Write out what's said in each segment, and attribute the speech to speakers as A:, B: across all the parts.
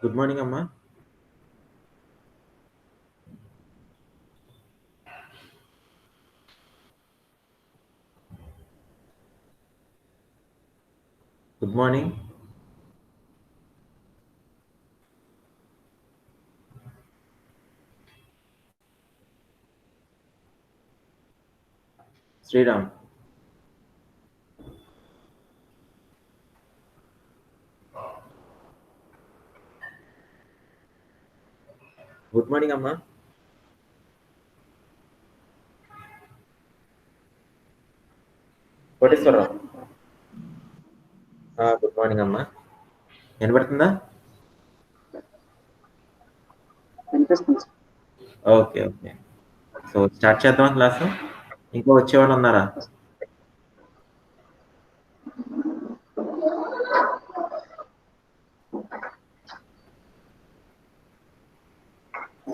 A: Good morning అమ్మా. Good morning. Sriram. Good morning అమ్మా. Koteswararao. Good morning అమ్మా. వినపడుతుందా?
B: వినిపిస్తుంది.
A: Okay okay. సో స్టార్ట్ చేద్దామా క్లాసు? ఇంకా వచ్చేవాళ్ళు ఉన్నారా?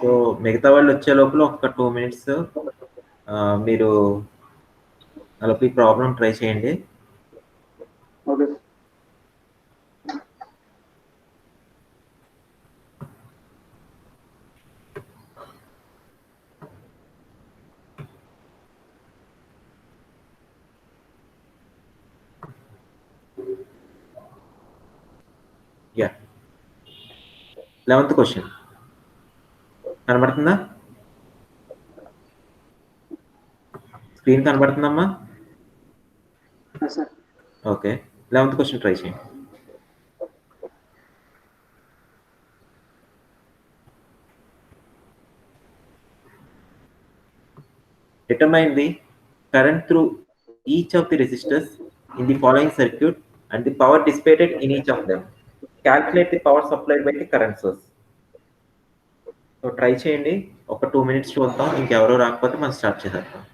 A: సో మిగతా వాళ్ళు వచ్చే లోపల ఒక 2 మినిట్స్ మీరు అలా ప్రాబ్లం ట్రై చేయండి.
B: ఓకే.
A: యా 11th క్వశ్చన్ కనబడుతుందా? స్క్రీన్ కనబడుతుందమ్మా?
B: Sir
A: okay 11th question try చేయండి. Determine the current through each of the resistors in the following circuit and the power dissipated in each of them. Calculate the power supplied by the current source. So try చేయండి. ఒక 2 minutes చూద్దాం. ఇంకెవరో రాకపోతే మనం start చేసేద్దాం.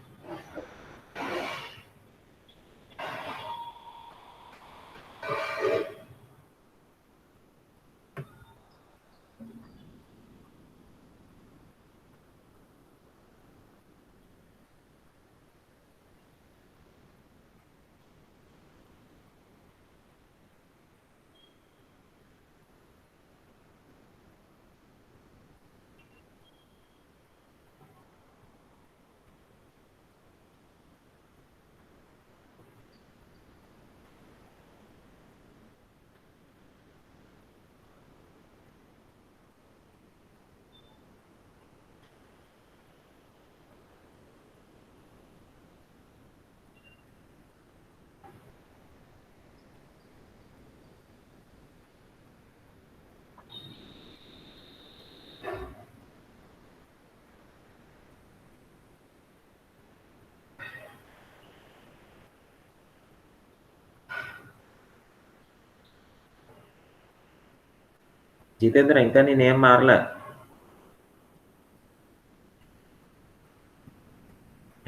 A: జితేంద్ర ఇంకా నేనేం మారలే.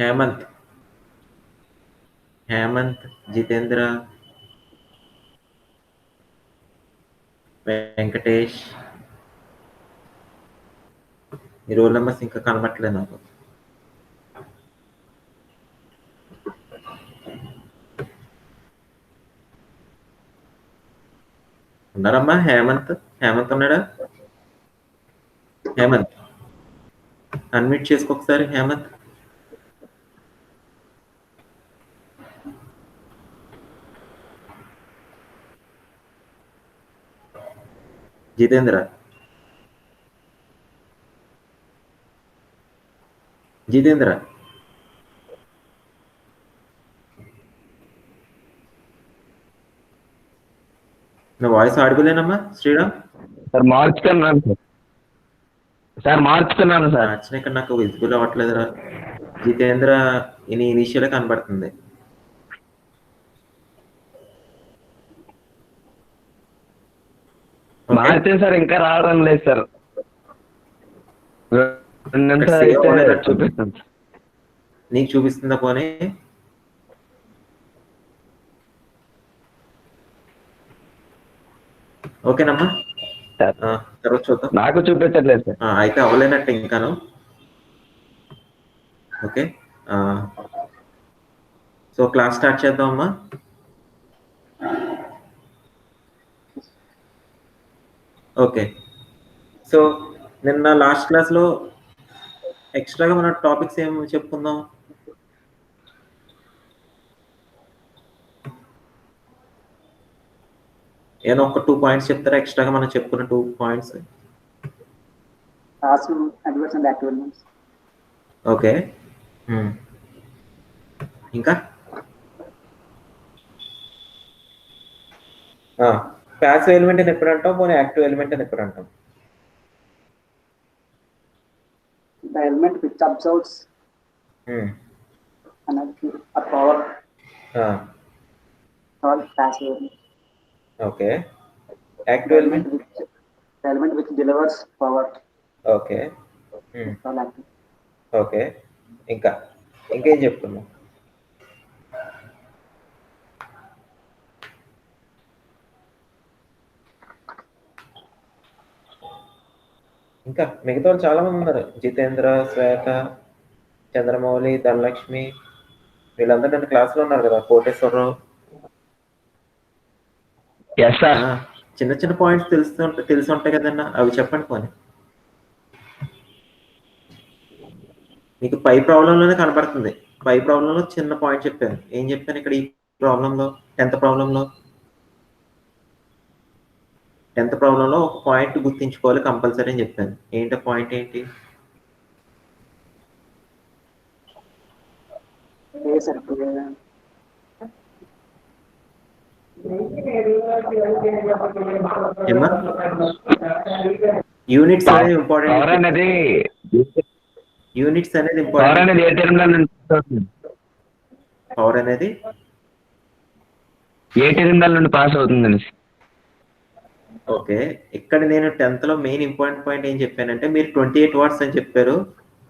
A: హేమంత్, జితేంద్ర, వెంకటేష్, ఈ రోల్ నెంబర్స్ ఇంకా కనబట్టలేదు నాకు. ఉన్నారమ్మా? హేమంత్ ఉన్నాడా? హేమంత్ అన్మ్యూట్ చేసుకో ఒకసారి. హేమంత్ జితేంద్ర నా వాయిస్ ఆడిపోలేనమ్మా? శ్రీరామ్
C: సార్ మార్చుకున్నాను సార్
A: మార్చిన ఇక్కడ నాకు విజిబుల్ అవ్వట్లేదురా. జితేంద్ర ఇనిషియల్ కనబడుతుంది.
C: మార్చిన సార్ ఇంకా రావడం లేదు సార్. 2 నిమిషాలు అయితే చూపిస్తాను.
A: నీకు చూపిస్తుందా? పోనీ ఓకేనమ్మా. తర్వాత చూద్దాం.
C: నాకు చూపించట్లేదు సార్.
A: అయితే అవ్వలేనట్టు ఇంకాను. ఓకే సో క్లాస్ స్టార్ట్ చేద్దామమ్మా. ఓకే సో నిన్న లాస్ట్ క్లాస్లో ఎక్స్ట్రాగా మన టాపిక్స్ ఏం చెప్పుకుందాం? ఏదో ఒక 2 పాయింట్స్ చెప్తారా ఎక్స్ట్రాగా మనం చెప్పుకున్న 2 points?
B: Passive adverbs and active elements.
A: Okay. ఇంకా ప్యాసివ్ ఎలిమెంట్ అని ఎప్పుడు అంటాం, పోనీ యాక్టివ్ ఎలిమెంట్ అని ఎప్పుడు అంటాం?
B: The element which absorbs energy or power called passive element.
A: Okay. Active element?
B: The element which delivers power.
A: Okay.
B: Called active.
A: Okay. ఇంకేం చెప్తున్నాం? ఇంకా మిగతా వాళ్ళు చాలా మంది ఉన్నారు. జితేంద్ర, శ్వేత, చంద్రమౌళి, ధనలక్ష్మి, వీళ్ళందరూ నన్ను క్లాస్లో ఉన్నారు కదా, కోటేశ్వరరావు. చిన్న చిన్న పాయింట్స్ తెలిసి ఉంటాయి కదన్నా, అవి చెప్పండి పోనీ. మీకు పై ప్రాబ్లంలోనే కనపడుతుంది. పై ప్రాబ్లంలో చిన్న పాయింట్ చెప్పాను. ఏం చెప్పాను ఇక్కడ ఈ ప్రాబ్లంలో? 10th ప్రాబ్లంలో ఒక పాయింట్ గుర్తించుకోవాలి కంపల్సరీ అని చెప్పాను. ఏంటి పాయింట్ ఏంటి? యూనిట్స్ అనేది ఇంపార్టెంట్. యూనిట్స్ అనేది పవర్ అనేది
C: ఏ టెర్మినల్ నుండి పాస్ అవుతుందని.
A: ఓకే. ఇక్కడ నేను 10th లో మెయిన్ ఇంపార్టెంట్ పాయింట్ ఏం చెప్పానంటే, మీరు 28 వాట్స్ అని చెప్పారు.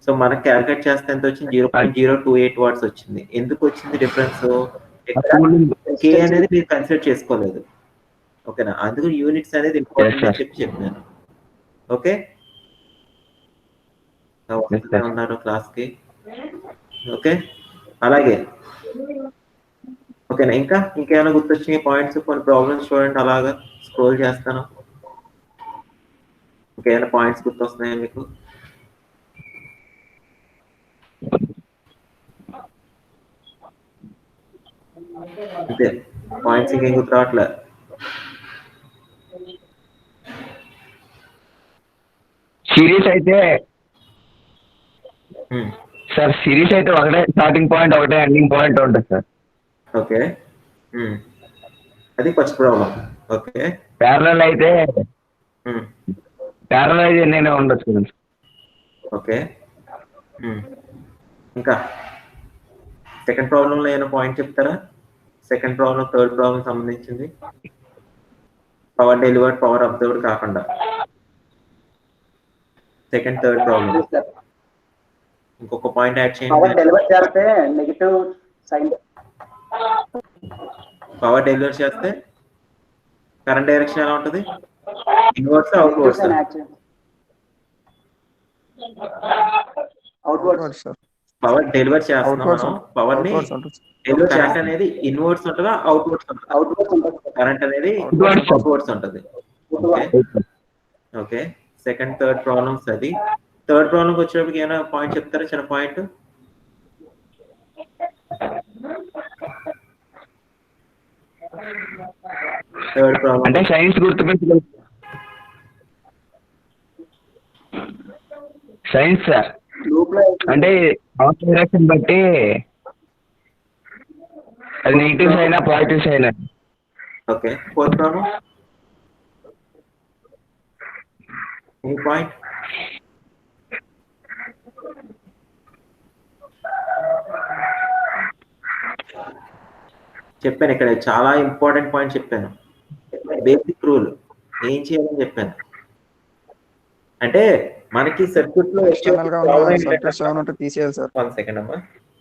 A: సో మనకు క్యాల్కులేట్ చేస్తే ఎంత వచ్చింది? 0.028 వాట్స్ వచ్చింది. ఎందుకు వచ్చింది డిఫరెన్స్? కే అనేది మీరు కన్సిడర్ చేసుకోలేదు. ఓకేనా? అందుకు యూనిట్స్ అనేది ఇంపార్టెంట్ అని చెప్పాను. ఓకే, ఉన్నారు క్లాస్ కి? ఓకే, అలాగే. ఓకేనా? ఇంకేమైనా గుర్తొచ్చినాయి పాయింట్స్? కొన్ని ప్రాబ్లమ్స్ చూడండి, అలాగా స్క్రోల్ చేస్తాను. ఇంకేమైనా పాయింట్స్ గుర్తొస్తున్నాయా మీకు? అంతే, పాయింట్స్ ఇంకేం గుర్తు రావట్లే.
C: సిరీస్ అయితే సార్, సిరీస్ అయితే ఒకటే స్టార్టింగ్ పాయింట్, ఒకటే ఎండింగ్ పాయింట్ ఉంటుంది సార్.
A: ఓకే, అది ఫస్ట్ ప్రాబ్లం. ఓకే.
C: ప్యారలల్ అయితే ఎన్నైనా ఉండొచ్చు.
A: ఓకే. ఇంకా సెకండ్ ప్రాబ్లంలో ఏమైనా పాయింట్ చెప్తారా? సెకండ్ ప్రాబ్లం, థర్డ్ ప్రాబ్లం సంబంధించింది. పవర్ డెలివర్డ్, పవర్ అబ్జర్వ్డ్ కాకుండా సెకండ్, థర్డ్ ప్రాబ్లం ఇంకొక పాయింట్ యాడ్ చేయండి.
B: పవర్ డెలివర్ చేస్తే నెగటివ్ సైన్.
A: పవర్ డెలివర్ చేస్తే కరెంట్ డైరెక్షన్ ఎలా ఉంటుంది? Inverse, outwards?
B: Outwards.
A: Power deliver చేస్తున్నాం, పవర్ ని డెలివర్ చేస్తే అనేది ఇన్వర్డ్స్ ఉంటుందా, అవుట్వర్డ్స్ ఉంటుందా?
B: అవుట్వర్డ్స్ ఉంటుంది.
A: కరెంట్ అనేది అవుట్వర్డ్స్ ఉంటుంది. ఓకే. సెకండ్, థర్డ్ ప్రాబ్లమ్స్ అది. థర్డ్ ప్రాబ్లంకి వచ్చేటప్పటికి ఏమైనా పాయింట్ చెప్తారా? చిన్న పాయింట్. థర్డ్ ప్రాబ్లం
C: అంటే సైన్స్ గుర్తుపెట్టుకో. సైన్స్ సార్ అంటే డైరెక్షన్ బట్టి అది నెగిటివ్స్ అయినా పాజిటివ్స్ అయినా.
A: ఓకే. ఫోర్త్ ప్రాబ్లం ఈ పాయింట్. చెప్పాను ఇక్కడ చాలా ఇంపార్టెంట్ పాయింట్ చెప్పాను. బేసిక్ రూల్ ఏం చేయాలని చెప్పాను అంటే, మనకి సర్క్యూట్ లో
B: తీసేయాలి సార్.
A: 1 సెకండ్ అమ్మా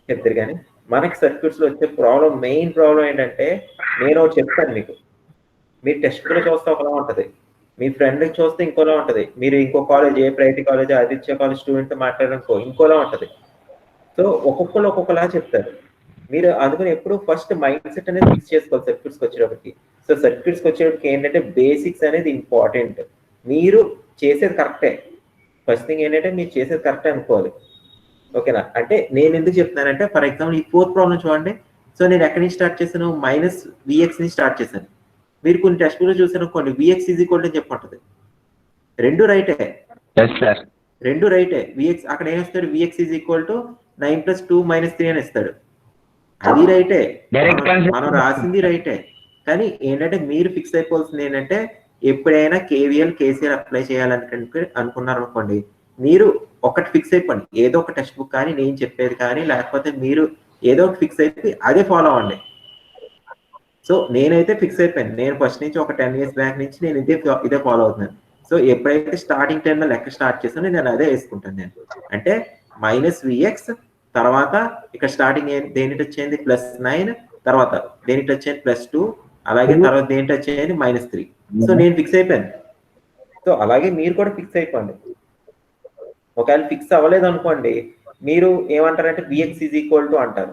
A: చెప్తారు కానీ, మనకి సర్క్యూట్స్ లో వచ్చే ప్రాబ్లం, మెయిన్ ప్రాబ్లం ఏంటంటే, నేను చెప్తాను మీకు, మీరు టెక్స్ట్ బుక్ లో చూస్తే ఒకలా ఉంటది, మీ ఫ్రెండ్ చూస్తే ఇంకోలా ఉంటది, మీరు ఇంకో కాలేజ్, ఏ private college, Aditya college student మాట్లాడడానికి ఇంకోలా ఉంటది. సో ఒక్కొక్కరు ఒక్కొక్కలా చెప్తారు. మీరు అందుకని ఎప్పుడు ఫస్ట్ మైండ్ సెట్ అనేది ఫిక్స్ చేసుకోవాలి సర్క్యూట్స్కి వచ్చేటప్పటికి. సో సర్క్యూట్స్కి వచ్చేటప్పటికి ఏంటంటే బేసిక్స్ అనేది ఇంపార్టెంట్. మీరు చేసేది కరెక్టే. ఫస్ట్ థింగ్ ఏంటంటే మీరు చేసేది కరెక్టే అనుకోవాలి. ఓకేనా? అంటే నేను ఎందుకు చెప్తున్నానంటే ఫర్ ఎగ్జాంపుల్ ఈ 4th ప్రాబ్లం చూడండి. సో నేను ఎక్కడి నుంచి స్టార్ట్ చేశాను? -Vx నుంచి స్టార్ట్ చేశాను. మీరు కొన్ని టెక్స్ట్ బుక్‌లో చూసారనుకోండి Vx ఈజ్ ఈక్వల్ టు అని చెప్పి ఉంటది. రెండు రైటే.
C: Yes sir.
A: రెండు రైటే. Vx అక్కడ ఏం ఇస్తాడు? Vx ఈజ్ ఈక్వల్ టు 9 + 2 - 3 అని ఇస్తాడు. అది రైటే.
C: Direct concept.
A: మనం రాసింది రైటే. కానీ ఏంటంటే మీరు ఫిక్స్ అయిపోవాల్సింది ఏంటంటే ఎప్పుడైనా కేవీఎల్, కేసీఎల్ అప్లై అనుకున్నారనుకోండి, మీరు ఒకటి ఫిక్స్ అయిపోండి. ఏదో ఒక టెక్స్ట్ బుక్ కానీ నేను చెప్పేది కానీ లేకపోతే మీరు ఏదో ఒకటి ఫిక్స్ అయిపోయి అదే ఫాలో అవ్వండి. సో నేనైతే ఫిక్స్ అయిపోయాను. నేను ఫస్ట్ నుంచి ఒక 10 years బ్యాక్ నుంచి నేను ఇదే ఫాలో అవుతున్నాను. సో ఎప్పుడైతే స్టార్టింగ్ టైంలో లెక్క స్టార్ట్ చేశానో నేను అదే వేసుకుంటాను నేను. అంటే -Vx తర్వాత ఇక్కడ స్టార్టింగ్ దేనిటి వచ్చేది +9 తర్వాత దేనిటి వచ్చేది +2 అలాగే తర్వాత దేనిటి వచ్చేది -3. సో నేను ఫిక్స్ అయిపోయాను. సో అలాగే మీరు కూడా ఫిక్స్ అయిపోండి. ఒకవేళ ఫిక్స్ అవ్వలేదు అనుకోండి మీరు ఏమంటారంటే Vx ఈజ్ ఈక్వల్ టు అంటారు.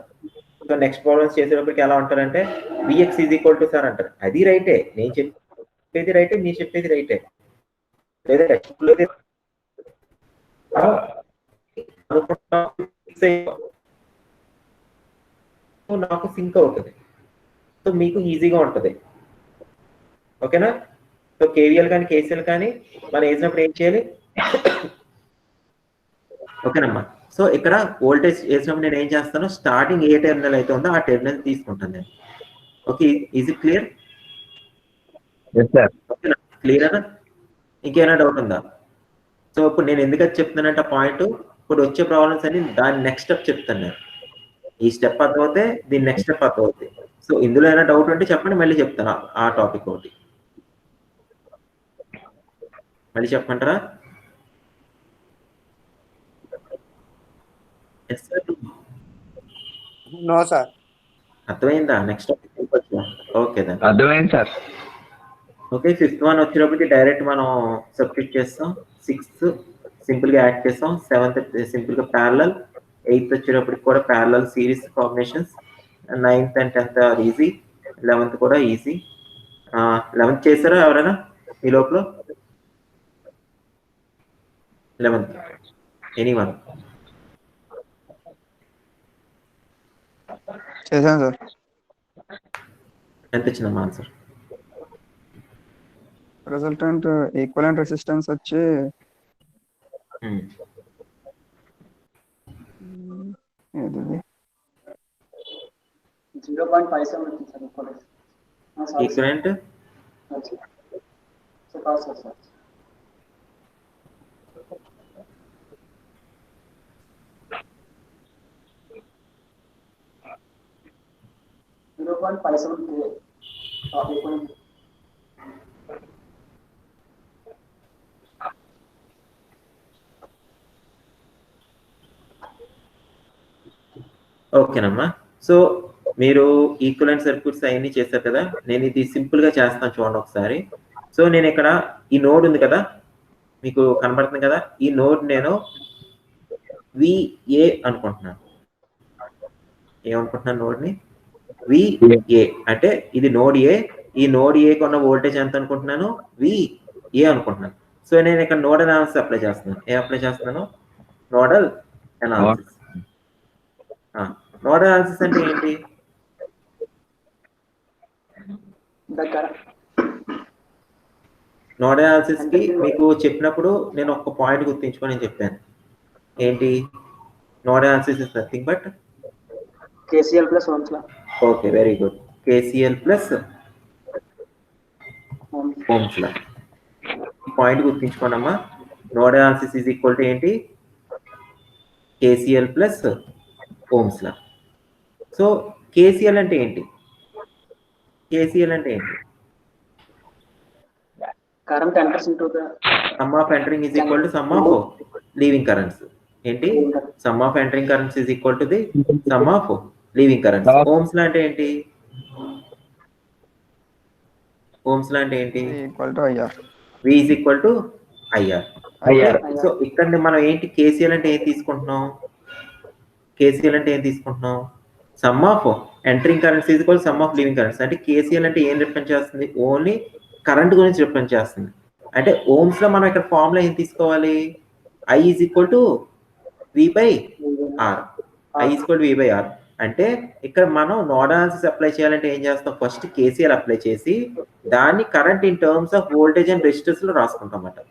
A: సో నెక్స్ట్ ప్రాబ్లమ్స్ చేసేటప్పటికి ఎలా అంటారంటే Vx is equal to sir అంటారు. అది రైటే. నేను చెప్పేది రైటే, మీరు చెప్పేది రైటే. లేదా నాకు సింక్ అవుతుంది. సో మీకు ఈజీగా ఉంటుంది. ఓకేనా? సో కేవీఎల్ కానీ కేసీఎల్ కానీ మనం వేసినప్పుడు ఏం చేయాలి? ఓకేనమ్మా. సో ఇక్కడ వోల్టేజ్ వేసినప్పుడు నేను ఏం చేస్తాను? స్టార్టింగ్ ఏ టెర్మినల్ అయితే ఉందో ఆ టెర్మినల్ తీసుకుంటాను నేను. Okay, is it clear? ఓకేనా? క్లియర్? ఇంకేమైనా డౌట్ ఉందా? సో ఇప్పుడు నేను ఎందుకు చెప్తున్నానంటే ఆ పాయింట్ ఇప్పుడు వచ్చే ప్రాబ్లమ్స్ అని దాని నెక్స్ట్ స్టెప్ చెప్తాను నేను. ఈ స్టెప్ అర్థమవుతే దీని నెక్స్ట్ స్టెప్ అర్థమవుతాయి. సో ఇందులో ఏమైనా డౌట్ ఉంటే చెప్పండి, మళ్ళీ చెప్తాను ఆ టాపిక్ ఒకటి. మళ్ళీ చెప్పమంటారా?
B: No sir.
A: అర్థమైందా? నెక్స్ట్ టాపిక్ ఓకే దాన్ని
C: అర్థమైంది సార్.
A: ఓకే, 5th వన్ వచ్చేటప్పటికి డైరెక్ట్ మనం సబ్స్టిట్యూట్ చేస్తాం. 6th సింపుల్ గా యాడ్ చేస్తాం. 7th సింపుల్ గా ప్యారలల్. 8th వచ్చేటప్పటికి కూడా parallel series combinations. 9th and 10th are easy. 11th కూడా ఈజీ. 11th చేశారా ఎవరైనా ఈ లోపల? 11th anyone?
B: చేశాను సార్.
A: ఎంత వచ్చిందమ్మా ఆన్సర్?
B: రిజల్టెంట్ ఈక్వలెంట్ రెసిస్టెన్స్ వచ్చి 0.57
A: ఈక్వలెంట్ ఓకేనమ్మా. సో మీరు ఈక్వలెంట్ సర్క్యూట్స్ అవన్నీ చేశారు కదా, నేను ఇది సింపుల్ గా చేస్తాను చూడండి ఒకసారి. సో నేను ఇక్కడ ఈ నోడ్ ఉంది కదా, మీకు కనబడుతుంది కదా, ఈ నోడ్ నేను VA అనుకుంటున్నాను. ఏమనుకుంటున్నాను నోడ్ ని? VA అంటే ఇది నోడ్ ఏ. ఈ నోడ్ ఏ కొన్న వోల్టేజ్ ఎంత అనుకుంటున్నాను? VA అనుకుంటున్నాను. సో నేను ఇక్కడ నోడల్ అనాలిసిస్ అప్లై చేస్తున్నాను. ఏం అప్లై చేస్తున్నాను? Nodal analysis. నోడల్ అనాలిసిస్ అంటే ఏంటి? నోడల్ అనాలిసిస్ కి మీకు చెప్పినప్పుడు నేను ఒక పాయింట్ గుర్తించుకొని చెప్పాను. ఏంటి? Nodal analysis is nothing but
B: KCL plus Ohm's law.
A: Okay, very good. KCL plus Ohm's law. ఈ పాయింట్ గుర్తించుకోనమ్మా. Nodal analysis is equal to ఏంటి? KCL plus Ohm's law. So KCL అంటే ఏంటి? కేసీఎల్ అంటే ఏంటి?
B: Current enters into the
A: sum of entering is equal to sum of leaving currents. ఏంటి? Sum of entering currents is equal to the sum of leaving currents. Ohm's law అంటే ఏంటి? Ohm's law అంటే ఏంటి?
B: Equal to IR.
A: V is equal to IR. So ఇక్కడ మనం ఏంటి KCL అంటే ఏం తీసుకుంటున్నాం? కేసీఎల్ అంటే ఏం తీసుకుంటున్నాం? Sum of entering currents is equal sum of leaving currents. అంటే కేసీఎల్ అంటే ఏం రిప్రజెంట్ చేస్తుంది? ఓన్లీ కరెంట్ గురించి రిప్రజెంట్ చేస్తుంది. అంటే ఓమ్స్ లో మనం ఇక్కడ ఫార్ములా ఏం తీసుకోవాలి, I is equal to V/R. I is equal to V/R అంటే ఇక్కడ మనం నోడ్ అనాలిసిస్ అప్లై చేయాలంటే ఏం చేస్తాం, ఫస్ట్ KCL అప్లై చేసి దాన్ని current in terms of voltage and resistance లో రాసుకుంటాం అన్నమాట.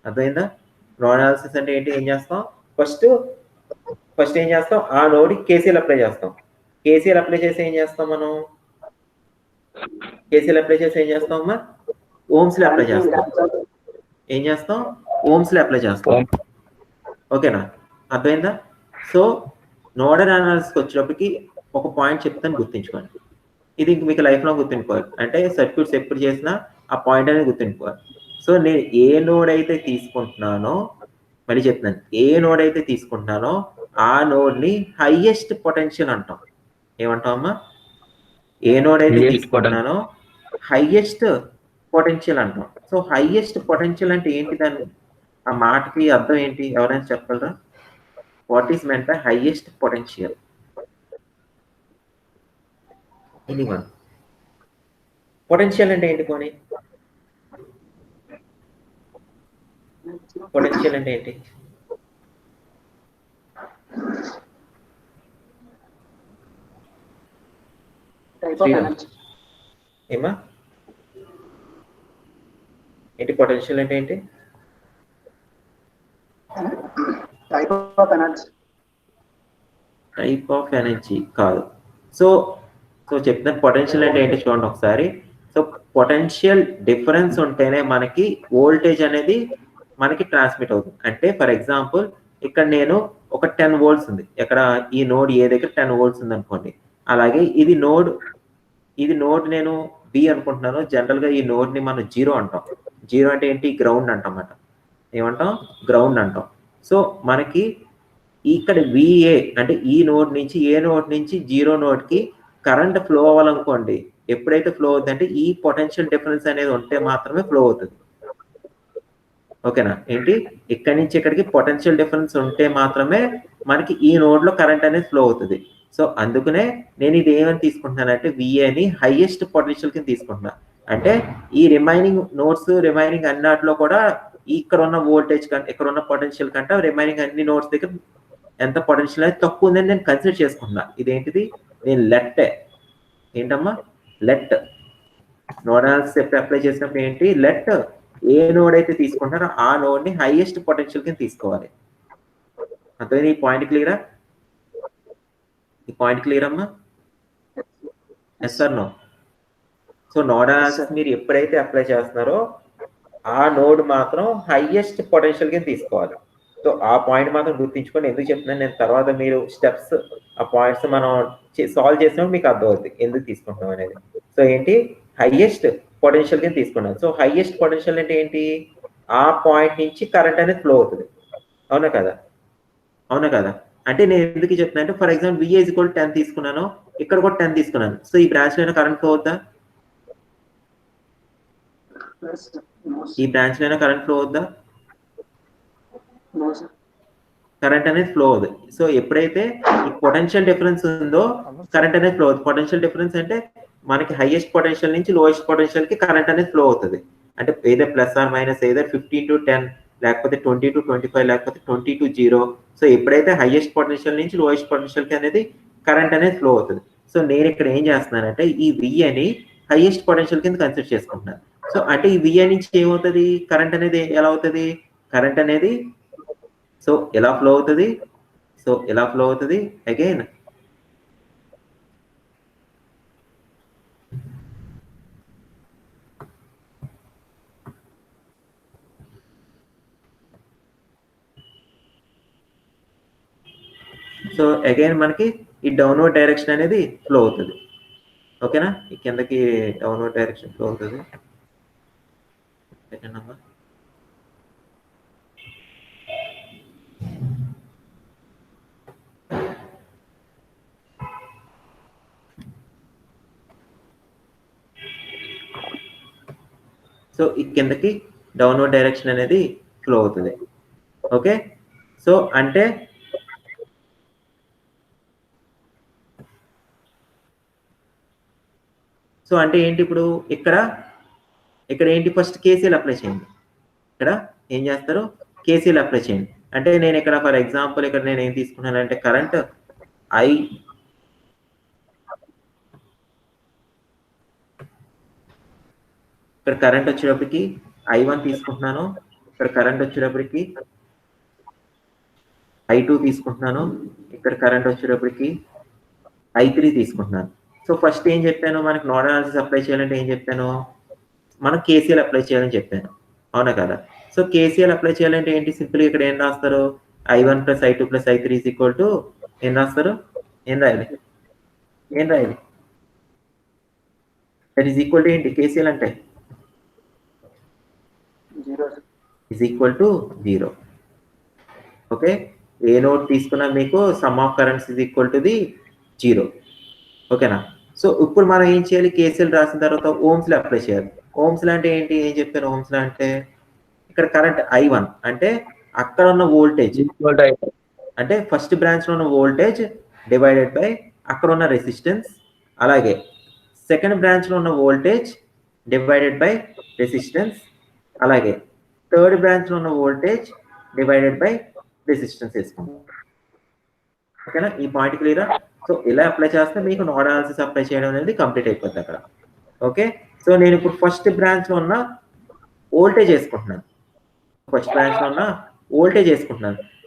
A: అర్థమైందా? నోడ్ అనాలిసిస్ అంటే ఏంటి, ఏం చేస్తాం, ఫస్ట్ ఏం చేస్తాం, ఆ నోడ్ KCL అప్లై చేస్తాం. KCL అప్లై చేసి ఏం చేస్తాం మనం, KCL అప్లై చేసి ఏం చేస్తాం అమ్మా, ఓమ్స్ లో అప్లై చేస్తాం. ఏం చేస్తాం, ఓమ్స్ లో అప్లై చేస్తాం. ఓకేనా, అర్థమైందా? సో నోడల్ అనాలిసిస్కి వచ్చేటప్పటికి ఒక పాయింట్ చెప్తాను, గుర్తుంచుకోండి. ఇది మీకు లైఫ్ లో గుర్తుండిపోవాలి. అంటే సర్క్యూట్స్ ఎప్పుడు చేసినా ఆ పాయింట్ అనేది గుర్తుండిపోవాలి. సో నేను ఏ నోడ్ అయితే తీసుకుంటున్నానో, మళ్ళీ చెప్తున్నాను, ఏ నోడ్ అయితే తీసుకుంటున్నానో ఆ నోడ్ ని హైయెస్ట్ పొటెన్షియల్ అంటాం. ఏమంటాం అమ్మా, ఏ నోడ్ అయితే తీసుకుంటున్నానో హైయెస్ట్ పొటెన్షియల్ అంటాం. సో హైయెస్ట్ పొటెన్షియల్ అంటే ఏంటి, దాన్ని ఆ మాటకి అర్థం ఏంటి, ఎవరైనా చెప్పగలరా? What is meant by highest potential? Anyone? Potential అంటే ఏంటి పోనీ, పొటెన్షియల్ అంటే ఏంటి? ఏమా ఏంటి పొటెన్షియల్ అంటే ఏంటి?
B: టైప్ ఆఫ్
A: ఎనర్జీ కాదు. సో చెప్తాను, పొటెన్షియల్ అంటే ఏంటి చూడండి ఒకసారి. సో పొటెన్షియల్ డిఫరెన్స్ ఉంటేనే మనకి వోల్టేజ్ అనేది మనకి ట్రాన్స్మిట్ అవుతుంది. అంటే ఫర్ ఎగ్జాంపుల్ ఇక్కడ నేను ఒక 10 volts ఉంది, ఎక్కడ ఈ నోడ్ ఏ దగ్గర 10 volts ఉంది అనుకోండి. అలాగే ఇది నోడ్ నేను బి అనుకుంటున్నాను. జనరల్ గా ఈ నోడ్ ని మనం 0 అంటాం. 0 అంటే ఏంటి, గ్రౌండ్ అంటాం అన్నమాట. ఏమంటాం, గ్రౌండ్ అంటాం. సో మనకి ఇక్కడ VA అంటే ఈ నోడ్ నుంచి, ఏ నోడ్ నుంచి 0 నోడ్ కి కరెంట్ ఫ్లో అవ్వాలనుకోండి. ఎప్పుడైతే ఫ్లో అవుతుందంటే ఈ పొటెన్షియల్ డిఫరెన్స్ అనేది ఉంటే మాత్రమే ఫ్లో అవుతుంది. ఓకేనా, ఏంటి, ఇక్కడి నుంచి ఇక్కడికి పొటెన్షియల్ డిఫరెన్స్ ఉంటే మాత్రమే మనకి ఈ నోడ్ లో కరెంట్ అనేది ఫ్లో అవుతుంది. సో అందుకనే నేను ఇది ఏమని తీసుకుంటున్నానంటే VAని హైయెస్ట్ పొటెన్షియల్ కింద తీసుకుంటున్నా. అంటే ఈ రిమైనింగ్ నోడ్స్, రిమైనింగ్ అన్నిట్లో కూడా ఇక్కడ ఉన్న వోల్టేజ్ కంటే, ఇక్కడ ఉన్న పొటెన్షియల్ కంటే రిమైనింగ్ అన్ని నోడ్స్ దగ్గర ఎంత పొటెన్షియల్ అయితే తక్కువ ఉందని నేను కన్సిడర్ చేసుకుంటున్నా. ఇదేంటిది, నేను ఏంటమ్మా, లెట్ నోడ్ అనాలిసిస్ అప్లై చేసినప్పుడు ఏంటి, లెట్ ఏ నోడ్ అయితే తీసుకుంటారో ఆ నోడ్ ని హైయెస్ట్ పొటెన్షియల్ కింద తీసుకోవాలి. అర్థమైంది? ఈ పాయింట్ క్లియరా? ఈ పాయింట్ క్లియర్ అమ్మా? Yes sir no? So node analysis మీరు ఎప్పుడైతే అప్లై చేస్తున్నారో ఆ నోడ్ మాత్రం హైయెస్ట్ పొటెన్షియల్ కింద తీసుకోవాలి. సో ఆ పాయింట్ మాత్రం గుర్తించుకొని, ఎందుకు చెప్తున్నాను నేను, తర్వాత మీరు స్టెప్స్ ఆ పాయింట్స్ మనం సాల్వ్ చేసినప్పుడు మీకు అర్థమవుతుంది ఎందుకు తీసుకుంటున్నాం అనేది. సో ఏంటి, హైయెస్ట్ పొటెన్షియల్ కింద తీసుకున్నాం. సో హైయెస్ట్ పొటెన్షియల్ అంటే ఏంటి, ఆ పాయింట్ నుంచి కరెంట్ అనేది ఫ్లో అవుతుంది. అవునా కదా? అవునా కదా? అంటే నేను ఎందుకు చెప్తున్నా అంటే, ఫర్ ఎగ్జాంపుల్ VA = 10 తీసుకున్నాను, ఇక్కడ కూడా 10 తీసుకున్నాను. సో ఈ బ్రాంచ్ లో కరెంట్ ఫ్లో అవుద్దా, ఈ బ్రాంచ్ లో కరెంట్ ఫ్లో అవుద్దా? కరెంట్ అనేది ఫ్లో అవుతుంది. సో ఎప్పుడైతే ఈ పొటెన్షియల్ డిఫరెన్స్ ఉందో కరెంట్ అనేది ఫ్లో అవుతుంది. పొటెన్షియల్ డిఫరెన్స్ అంటే మనకి హైయెస్ట్ పొటెన్షియల్ నుంచి లోయెస్ట్ పొటెన్షియల్ కి కరెంట్ అనేది ఫ్లో అవుతుంది. అంటే either plus or minus, either 15 to 10, లేకపోతే 20 to 25, లేకపోతే 20 to 0. సో ఎప్పుడైతే హైయెస్ట్ పొటెన్షియల్ నుంచి లోయెస్ట్ పొటెన్షియల్ కి అనేది కరెంట్ అనేది ఫ్లో అవుతుంది. సో నేను ఇక్కడ ఏం చేస్తున్నానంటే ఈ VAని హైయెస్ట్ పొటెన్షియల్ కింద కన్సిడర్ చేసుకుంటున్నాను. సో అంటే ఈ VA నుంచి ఏమవుతుంది, కరెంట్ అనేది ఎలా అవుతుంది, కరెంట్ అనేది సో ఎలా ఫ్లో అవుతుంది, సో ఎలా ఫ్లో అవుతుంది అగైన్, సో అగైన్ మనకి ఈ డౌన్వర్డ్ డైరెక్షన్ అనేది ఫ్లో అవుతుంది. ఓకేనా, ఈ కిందకి డౌన్వర్డ్ డైరెక్షన్ ఫ్లో అవుతుంది. సో ఈ కిందకి డౌన్వర్డ్ డైరెక్షన్ అనేది ఫ్లో అవుతుంది. ఓకే, సో అంటే ఏంటి, ఇప్పుడు ఇక్కడ ఏంటి, ఫస్ట్ KCL అప్లై చేయండి. ఇక్కడ ఏం చేస్తారు, కేసీఎల్ అప్లై చేయండి. అంటే నేను ఇక్కడ ఫర్ ఎగ్జాంపుల్ ఇక్కడ నేను ఏం తీసుకున్నానంటే కరెంట్ ఇక్కడ కరెంట్ వచ్చేటప్పటికి I1 తీసుకుంటున్నాను, ఇక్కడ కరెంట్ వచ్చేటప్పటికి I2 తీసుకుంటున్నాను, ఇక్కడ కరెంట్ వచ్చేటప్పటికి I3 తీసుకుంటున్నాను. సో ఫస్ట్ ఏం చెప్పాను, మనకి నోడల్ అనాలిసిస్ అప్లై చేయాలంటే ఏం చెప్పాను, మనం కేసీఎల్ అప్లై చేయాలని చెప్పాను, అవునా కదా. సో కేసీఎల్ అప్లై చేయాలంటే ఏంటి, సింపుల్గా ఇక్కడ ఏం రాస్తారు, I1 + I2 + I3 ఏం రాస్తారు, ఏం రాయాలి, దట్ ఈజ్ ఈక్వల్ టు ఏంటి, కేసీఎల్ అంటే 0. ఓకే, ఏ నోట్ తీసుకున్నా మీకు some of currents is equal to 0. ఓకేనా. సో ఇప్పుడు మనం ఏం చేయాలి, కేసీఎల్ రాసిన తర్వాత ఓమ్స్లో అప్లై చేయాలి. ఓమ్స్లో అంటే ఏంటి, ఏం చెప్పాను ఓమ్స్లో అంటే ఇక్కడ కరెంట్ I1 అంటే అక్కడ ఉన్న వోల్టేజ్, అంటే ఫస్ట్ బ్రాంచ్లో ఉన్న వోల్టేజ్ డివైడెడ్ బై అక్కడ ఉన్న రెసిస్టెన్స్, అలాగే సెకండ్ బ్రాంచ్లో ఉన్న వోల్టేజ్ డివైడెడ్ బై రెసిస్టెన్స్, అలాగే థర్డ్ బ్రాంచ్లో ఉన్న వోల్టేజ్ డివైడెడ్ బై రెసిస్టెన్స్ వేసుకుంటాం. ఓకేనా, ఈ పాయింట్ క్లియరా. సో ఇలా అప్లై చేస్తే మీకు నోడల్ అనాలిసిస్ అప్లై చేయడం అనేది కంప్లీట్ అయిపోతుంది అక్కడ. ఓకే, సో నేను ఇప్పుడు ఫస్ట్ బ్రాంచ్లో ఉన్న వోల్టేజ్ వేసుకుంటున్నాను,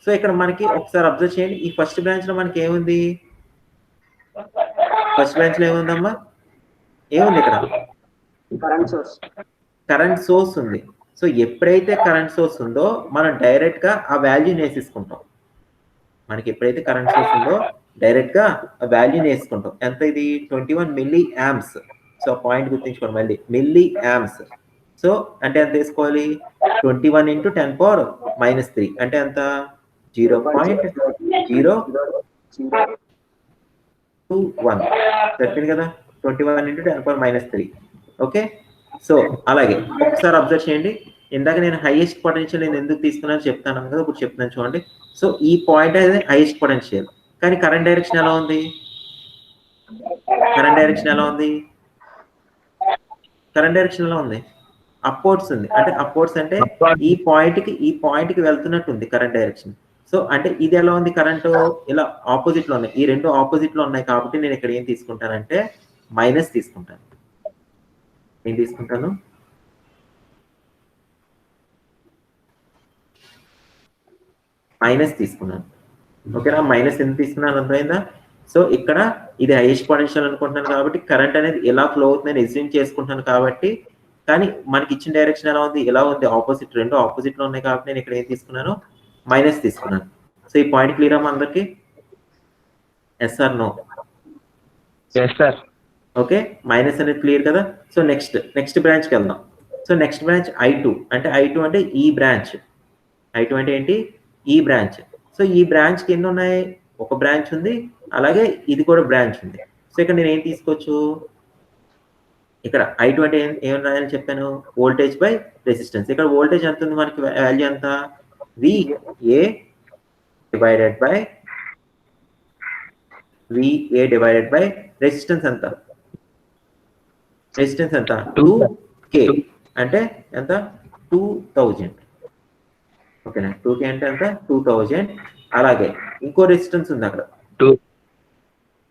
A: సో ఇక్కడ మనకి ఒకసారి అబ్జర్వ్ చేయండి, ఈ ఫస్ట్ బ్రాంచ్లో మనకి ఏముంది, ఫస్ట్ బ్రాంచ్లో ఏముందమ్మా, ఏముంది ఇక్కడ కరెంట్ సోర్స్ ఉంది. సో ఎప్పుడైతే కరెంట్ సోర్స్ ఉందో మనం డైరెక్ట్గా ఆ వాల్యూని వేసేసుకుంటాం, మనకి ఎప్పుడైతే కరెంట్ సోర్స్ ఉందో డైరెక్ట్గా ఆ వాల్యూని వేసుకుంటాం. ఎంత ఇది 21 మిల్లీ యాంప్స్. సో పాయింట్ గుర్తుంచుకోండి మళ్ళీ, మిల్లీ యాంప్స్. సో అంటే ఎంత వేసుకోవాలి, 21 × 10⁻³ అంటే ఎంత, 0.021 చెప్పింది కదా, 21 × 10⁻³ ఓకే. సో అలాగే ఒకసారి అబ్జర్వ్ చేయండి, ఇందాక నేను హైయెస్ట్ పొటెన్షియల్ నేను ఎందుకు తీసుకున్నాను చెప్తాను కదా, ఇప్పుడు చెప్తాను చూడండి. సో ఈ పాయింట్ అనేది హైయెస్ట్ పొటెన్షియల్, కానీ కరెంట్ డైరెక్షన్ ఎలా ఉంది, కరెంట్ డైరెక్షన్ ఎలా ఉంది, అప్వర్డ్స్ ఉంది. అంటే అప్వర్డ్స్ అంటే ఈ పాయింట్ కి వెళ్తున్నట్టు ఉంది కరెంట్ డైరెక్షన్. సో అంటే ఇది ఎలా ఉంది, కరెంట్ ఇలా ఆపోజిట్ లో ఉన్నాయి, ఈ రెండు ఆపోజిట్ లో ఉన్నాయి కాబట్టి నేను ఇక్కడ ఏం తీసుకుంటానంటే మైనస్ తీసుకుంటాను. ఏం తీసుకుంటాను, మైనస్ తీసుకున్నాను. ఓకేనా, మైనస్ ఎందుకు తీసుకున్నాను అర్థమైందా. సో ఇక్కడ ఇది హైయెస్ట్ పొటెన్షియల్ అనుకుంటున్నాను కాబట్టి కరెంట్ అనేది ఎలా ఫ్లో అవుతుందని ఎస్యూమ్ చేసుకుంటాను కాబట్టి, కానీ మనకి ఇచ్చిన డైరెక్షన్ ఎలా ఉంది, ఎలా ఉంది, ఆపోజిట్, రెండు ఆపోజిట్ లో ఉన్నాయి కాబట్టి నేను ఇక్కడ ఏం తీసుకున్నాను, మైనస్ తీసుకున్నాను. సో ఈ పాయింట్ క్లియర్ అమ్మా అందరికి, yes or no? Okay, minus అనేది క్లియర్ కదా. సో నెక్స్ట్ బ్రాంచ్కి వెళ్దాం. సో నెక్స్ట్ బ్రాంచ్ I2 అంటే ఈ బ్రాంచ్, I2 అంటే ఏంటి, ఈ బ్రాంచ్. సో ఈ బ్రాంచ్కి ఎన్ని ఉన్నాయి, ఒక బ్రాంచ్ ఉంది, అలాగే ఇది కూడా బ్రాంచ్ ఉంది. సో ఇక్కడ నేను ఏం తీసుకోవచ్చు, ఇక్కడ I2 అంటే ఏమని రాయాలని చెప్పాను, వోల్టేజ్ బై రెసిస్టెన్స్. ఇక్కడ వోల్టేజ్ ఎంత ఉంది మనకి, వాల్యూ ఎంత, VA డివైడెడ్ బై రెసిస్టెన్స్ ఎంత, 2K అంటే ఎంత, 2000. ఓకేనా, 2K అంటే ఎంత, 2000. అలాగే ఇంకో రెసిస్టెన్స్ ఉంది అక్కడ,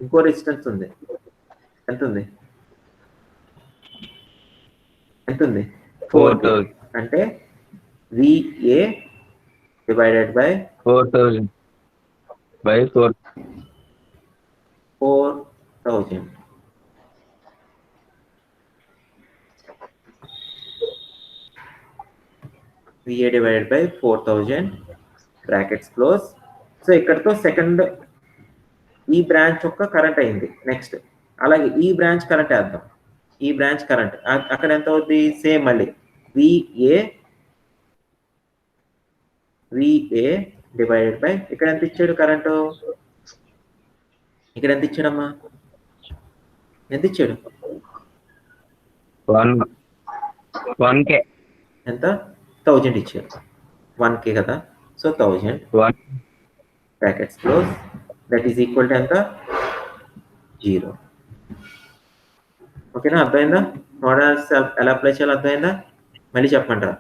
A: ఇంకో రెసిస్టెన్స్ ఉంది, ఎంత ఉంది, 4K అంటే VA divided by
C: 4000
A: VA divided by 4000 brackets close. So ఇక్కడతో సెకండ్ ఈ బ్రాంచ్ యొక్క కరెంట్ అయింది. నెక్స్ట్ అలాగే ఈ బ్రాంచ్ కరెంట్ వేద్దాం, ఈ బ్రాంచ్ కరెంట్ అక్కడ ఎంత అవుతుంది, సేమ్ మళ్ళీ VA డివైడెడ్ బై, ఇక్కడ ఎంత ఇచ్చాడు కరెంటు, ఇక్కడ ఎంత ఇచ్చాడమ్మా, ఎంత ఇచ్చాడు,
C: 1K
A: ఎంత, 1000 ఇచ్చాడు, 1K కదా. So 1000 brackets close, that is equal to ఎంత, 0. ఓకేనా, అర్థమైందా, నోడల్ ఎలా అప్లై చేయాలో అర్థమైందా, మళ్ళీ చెప్పంటారా,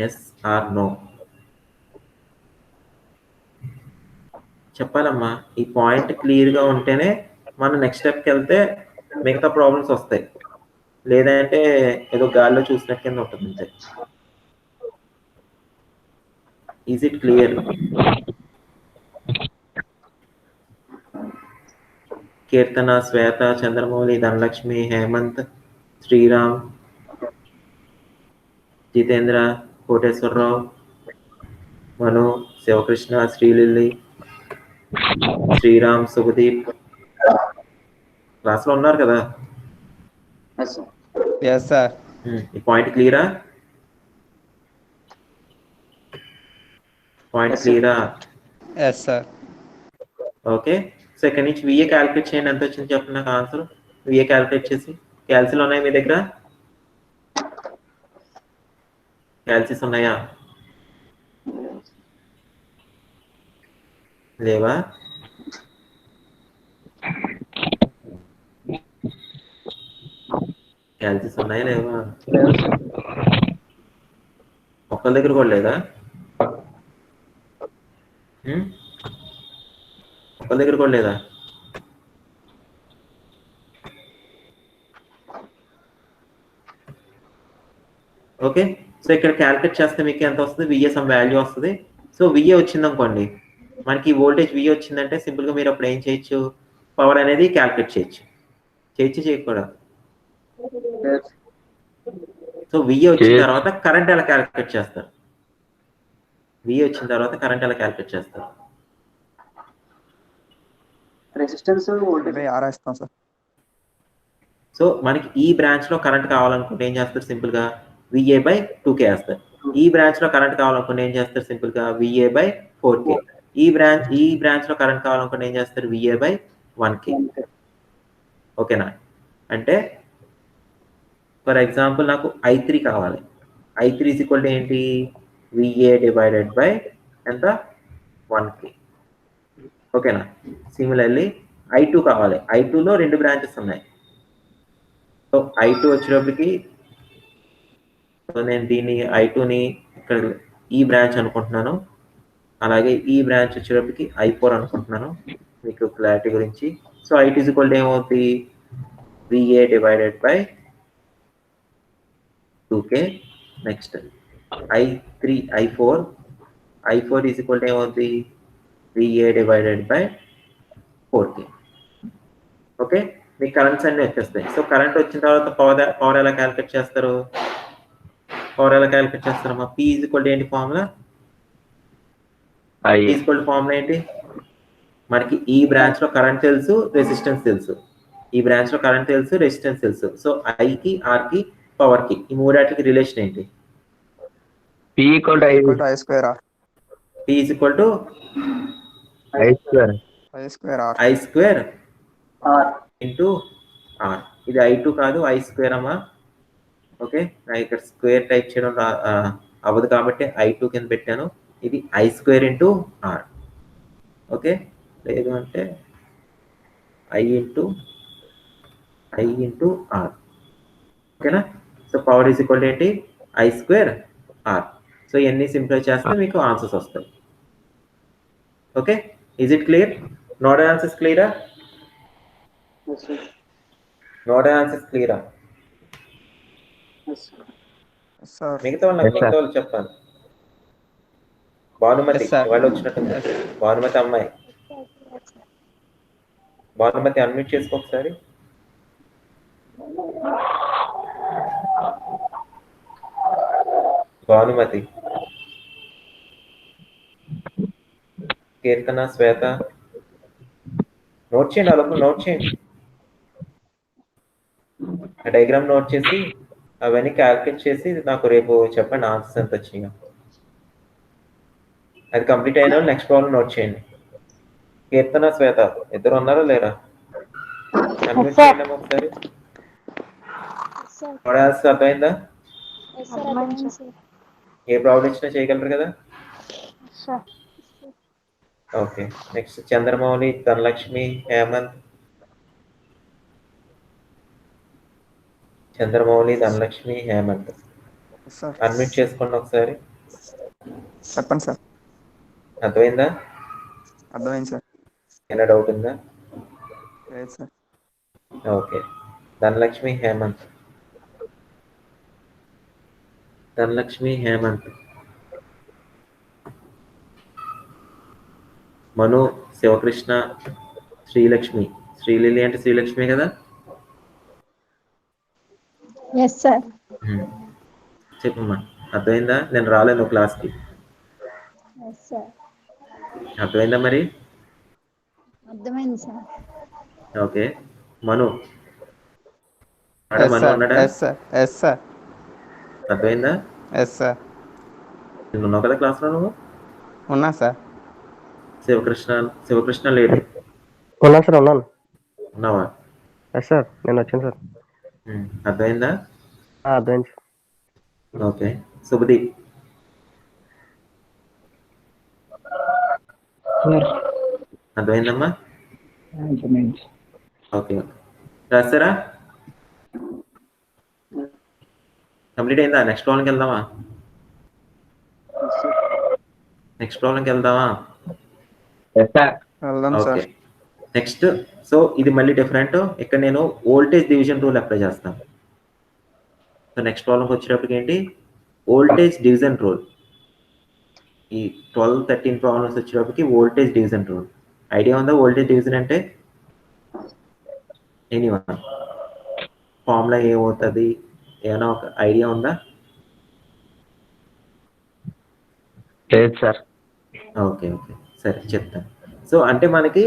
A: ఎస్ ఆర్ నో? చెప్పాలమ్మా. ఈ పాయింట్ క్లియర్గా ఉంటేనే మనం నెక్స్ట్ స్టెప్కి వెళ్తే మిగతా ప్రాబ్లమ్స్ వస్తాయి. లేదంటే ఏదో గాల్లో చూసినట్టు కింద ఉంటుంది అంతే. Is it clear? Keerthana, Shweta, Chandramouli, Dhanalakshmi, Hemanth, Sriram, Jitendra, Koteswararao, Manu, Sivakrishna, Srilili, Sriram, Subhadeep క్లాస్లో ఉన్నారు కదా?
B: Yes sir.
A: ఈ పాయింట్ క్లియరా? పాయింట్ క్లియరా?
B: Yes sir.
A: ఓకే. సో ఇక్కడ నుంచి విఏ క్యాలిక్యులేట్ చేయండి. ఎంత వచ్చింది చెప్పండి నాకు ఆన్సర్. విఏ క్యాలిక్యులేట్ చేసి. క్యాల్సీలు ఉన్నాయి మీ దగ్గర? క్యాల్సీస్ ఉన్నాయా? లేవా? క్యాల్సీస్ ఉన్నాయా లేవా? ఒక్కరి దగ్గర కూడా లేదా? ఒక్కరి దగ్గర కూడా లేదా? ఓకే. సో ఇక్కడ క్యాలిక్యులేట్ చేస్తే మీకు ఎంత వస్తుంది? విఏ సమ్ వాల్యూ వస్తుంది. సో విఏ వచ్చింది అనుకోండి, మనకి వోల్టేజ్ విఏ వచ్చిందంటే సింపుల్గా మీరు అప్పుడు ఏం చేయొచ్చు? పవర్ అనేది క్యాలిక్యులేట్ చేయొచ్చు. చేయకూడదు. సో విఏ వచ్చిన తర్వాత కరెంట్ ఎలా క్యాలిక్యులేట్ చేస్తారు? విఏ వచ్చిన తర్వాత కరెంట్ ఎలా క్యాలిక్యులేట్ చేస్తారు?
B: రెసిస్టెన్స్ వోల్టేజ్ ఆరేస్తాం సార్.
A: సో మనకి ఈ బ్రాంచ్ లో కరెంట్ కావాలనుకుంటే ఏం చేస్తారు? సింపుల్ గా విఏ బై 2K వేస్తారు. ఈ బ్రాంచ్ లో కరెంట్ కావాలనుకుంటే ఏం చేస్తారు? సింపుల్ గా విఏ బై 4K. ఈ బ్రాంచ్ లో కరెంట్ కావాలనుకుంటే ఏం చేస్తారు? VA by 1K. ఓకేనా? అంటే ఫర్ ఎగ్జాంపుల్ నాకు I3 కావాలి. I3 ఈజ్ ఈక్వల్ టు ఏంటి? విఏ డివైడెడ్ బై ఎంత? 1K. ఓకేనా? సిమిలర్లీ I2 కావాలి. I2లో 2 బ్రాంచెస్ ఉన్నాయి. సో I2 వచ్చేటప్పటికి నేను దీన్ని I2ని ఇక్కడ ఈ బ్రాంచ్ అనుకుంటున్నాను. అలాగే ఈ బ్రాంచ్ వచ్చేటప్పటికి I4 అనుకుంటున్నాను మీకు క్లారిటీ గురించి. So I2 is equal to ఏమవుతుంది? VA divided by 2K. Next I3 I4 is equal to ఏమవుతుంది? VA divided by 4K. Okay, మీకు కరెంట్స్ అన్నీ వచ్చేస్తాయి. సో కరెంట్ వచ్చిన తర్వాత పవర్ ఎలా క్యాలిక్యులేట్ చేస్తారు? అమ్మా? P ఈజ్ ఈక్వల్ టు ఏంటి formula? P is equal to formula ఏంటి? మనకి ఈ బ్రాంచ్ లో కరెంట్ తెలుసు, రెసిస్టెన్స్ తెలుసు. సో I కి R కి పవర్ కి ఈ మూడాటికి రిలేషన్ ఏంటి?
C: P equal to I
B: square R.
A: P is equal to
C: I square.
A: I square into R. ఇది I2 కాదు, I స్క్వేర్ అమ్మా. ఓకే, నా ఇక్కడ స్క్వేర్ టైప్ చేయడం అవ్వదు కాబట్టి I2 కింద పెట్టాను. ఇది I square into R. Okay, లేదు అంటే I ఇంటూ R. ఓకేనా? సో పవర్ ఈజ్ ఈక్వల్ ఏంటి? I square R. సో ఇవన్నీ సింప్లిఫై చేస్తే మీకు ఆన్సర్స్ వస్తాయి. Okay, is it clear? Node answers క్లియరా? మిగతా వాళ్ళు చెప్పాలి. భానుమతి వాళ్ళు వచ్చినట్టుంది. భానుమతి అమ్మాయి, భానుమతి అన్మ్యూట్ చేసుకో ఒకసారి. భానుమతి, కీర్తన, శ్వేత నోట్ చేయండి. అలోపు నోట్ చేయండి. ఆ డయాగ్రామ్ నోట్ చేసి అవన్నీ క్యాల్కులేట్ చేసి నాకు రేపు చెప్పండి ఆన్సర్స్ ఎంత వచ్చినాయో. అది కంప్లీట్ అయిన నెక్స్ట్ ప్రాబ్లం నోట్ చేయండి. కీర్తన, శ్వేత ఇద్దరు ఉన్నారా లేరా? అన్మ్యూట్ చేయండి ఒకసారి. అర్థమైందా? ఏ ప్రాబ్లం ఇచ్చినా చేయగలరు కదా? Okay, next Chandramouli, Dhanalakshmi, Hemanth. Unmute చేసుకోండి ఒకసారి.
B: చెప్పండి సార్.
A: అర్థమైందా?
B: అర్థమైంది సార్.
A: ఏమైనా డౌట్ ఉందా?
B: లేదు సార్.
A: ఓకే. ధనలక్ష్మి హేమంత్. ధనలక్ష్మి హేమంత్. మను శివకృష్ణ శ్రీలక్ష్మి. శ్రీలిలి అంటే శ్రీలక్ష్మి కదా?
D: Yes sir.
A: చెప్పమ్మా, అర్థమైందా? నేను రాలేను క్లాస్కి.
D: Yes sir.
A: అర్థమైందా మరి?
D: అర్థమైంది sir.
A: Okay. Manu
B: yes
A: Manu
B: sir.
A: ఉన్నాడా?
B: Yes sir. Yes sir.
A: అర్థమైందా?
B: Yes sir.
A: నువ్వు ఉన్నావు కదా క్లాస్లో? నువ్వు
B: ఉన్నా సార్.
A: శివకృష్ణ లేడు.
E: ఉన్నాను సార్, ఉన్నాను.
A: ఉన్నావా?
E: ఎస్ సార్, నేను వచ్చాను సార్.
A: అర్థమైందా?
E: అర్థమైంది సార్.
A: ఓకే. శుభదీప్. అర్థమైందమ్మా? ఓకే. రాస్తారా? కంప్లీట్ అయిందా? నెక్స్ట్ ప్రాబ్లంకి వెళ్దామా?
B: వెళ్దాం
A: ఓకే.
B: సార్.
A: నెక్స్ట్, సో ఇది మళ్ళీ డిఫరెంట్. ఇక్కడ నేను వోల్టేజ్ డివిజన్ రూల్ అప్లై చేస్తాను. సో నెక్స్ట్ ప్రాబ్లంకి వచ్చేటప్పటికి ఏంటి? Voltage division rule. ఈ 12-13 ప్రాబ్లమ్స్ వచ్చేటప్పటికి వోల్టేజ్ డివిజన్ రూల్. ఐడియా ఉందా వోల్టేజ్ డివిజన్ అంటే? ఎనీవన్ ఫార్ములా ఏమవుతుంది? ఏమైనా ఒక ఐడియా ఉందా?
C: లేదు సార్.
A: ఓకే. సరే చెప్తాను. సో అంటే మనకి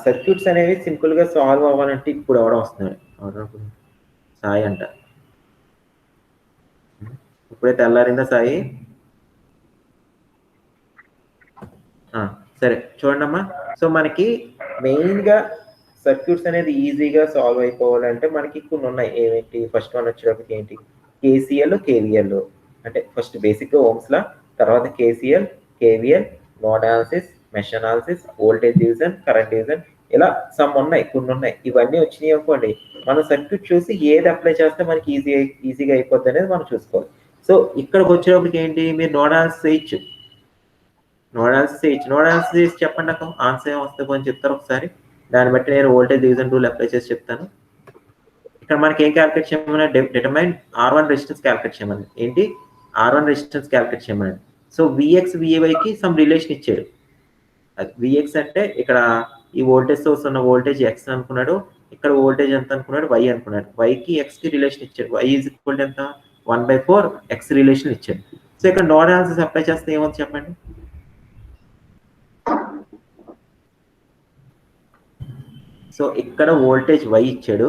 A: సర్క్యూట్స్ అనేవి సింపుల్గా సాల్వ్ అవ్వాలంటే ఇప్పుడు ఎవడో వస్తున్నాడు. సాయి అంట. ఇప్పుడే తెల్లారిందా సాయి? సరే చూడండి అమ్మా. సో మనకి మెయిన్గా సర్క్యూట్స్ అనేది ఈజీగా సాల్వ్ అయిపోవాలంటే మనకి కొన్ని ఉన్నాయి. ఏమిటి? ఫస్ట్ వన్ వచ్చేటప్పటికి ఏంటి? KCL, KVL. అంటే ఫస్ట్ బేసిక్గా ఓమ్స్లా, తర్వాత KCL, KVL, node analysis, mesh analysis, voltage division, current division, ఇలా సమ్ ఉన్నాయి, కొన్ని ఉన్నాయి. ఇవన్నీ వచ్చినాయి అనుకోండి, మనం సర్క్యూట్ చూసి ఏది అప్లై చేస్తే మనకి ఈజీగా అయిపోద్ది అనేది మనం చూసుకోవాలి. సో ఇక్కడికి వచ్చేటప్పటికి ఏంటి? మీరు నోడ్ అనాలిసిస్ చేయొచ్చు. నోడ్ అనాలిసిస్ చేసి చెప్పండి నాకు ఆన్సర్ ఏం వస్తే కొంచెం చెప్తారు ఒకసారి. దాన్ని బట్టి నేను వోల్టేజ్ డివిజన్ రూల్ అప్లై చేసి చెప్తాను. ఇక్కడ మనకి ఏం క్యాలిక్యులేట్ చేయమన్నా? డిటర్మైన్ R1 రెసిస్టెన్స్ క్యాలిక్యులేట్ చేయమని. ఏంటి? R1 రెసిస్టెన్స్ క్యాలిక్యులేట్ చేయమని. సో విఎక్స్ విఏవైకి సమ్ రిలేషన్ ఇచ్చాడు. అది విఎక్స్ అంటే ఇక్కడ ఈ వోల్టేజ్ సోర్స్ ఉన్న వోల్టేజ్ ఎక్స్ అనుకున్నాడు, ఇక్కడ వోల్టేజ్ ఎంత అనుకున్నాడు? వై అనుకున్నాడు. వైకి ఎక్స్కి రిలేషన్ ఇచ్చాడు. వై ఈజ్ ఈక్వల్ ఎంత? 1/4 ఎక్స్ రిలేషన్ ఇచ్చాడు. సో ఇక్కడ నోడ్ అనాలిసిస్ అప్లై చేస్తే ఏమవుతుంది చెప్పండి? సో ఇక్కడ వోల్టేజ్ వై ఇచ్చాడు,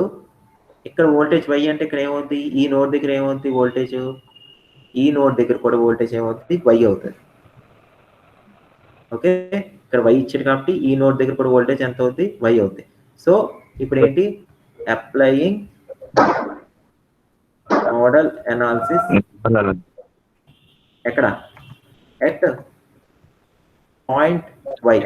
A: ఇక్కడ వోల్టేజ్ వై అంటే ఇక్కడ ఏమవుతుంది? ఈ నోడ్ దగ్గర ఏమవుతుంది వోల్టేజ్? ఈ నోడ్ దగ్గర కూడా వోల్టేజ్ ఏమవుతుంది? వై అవుతుంది. ఓకే. ఇక్కడ వై ఇచ్చాడు కాబట్టి ఈ నోడ్ దగ్గర కూడా వోల్టేజ్ ఎంత అవుతుంది? వై అవుతుంది. సో ఇప్పుడు ఏంటి? అప్లయింగ్ నోడల్ అనాలిసిస్ ఎక్కడ? At point Y.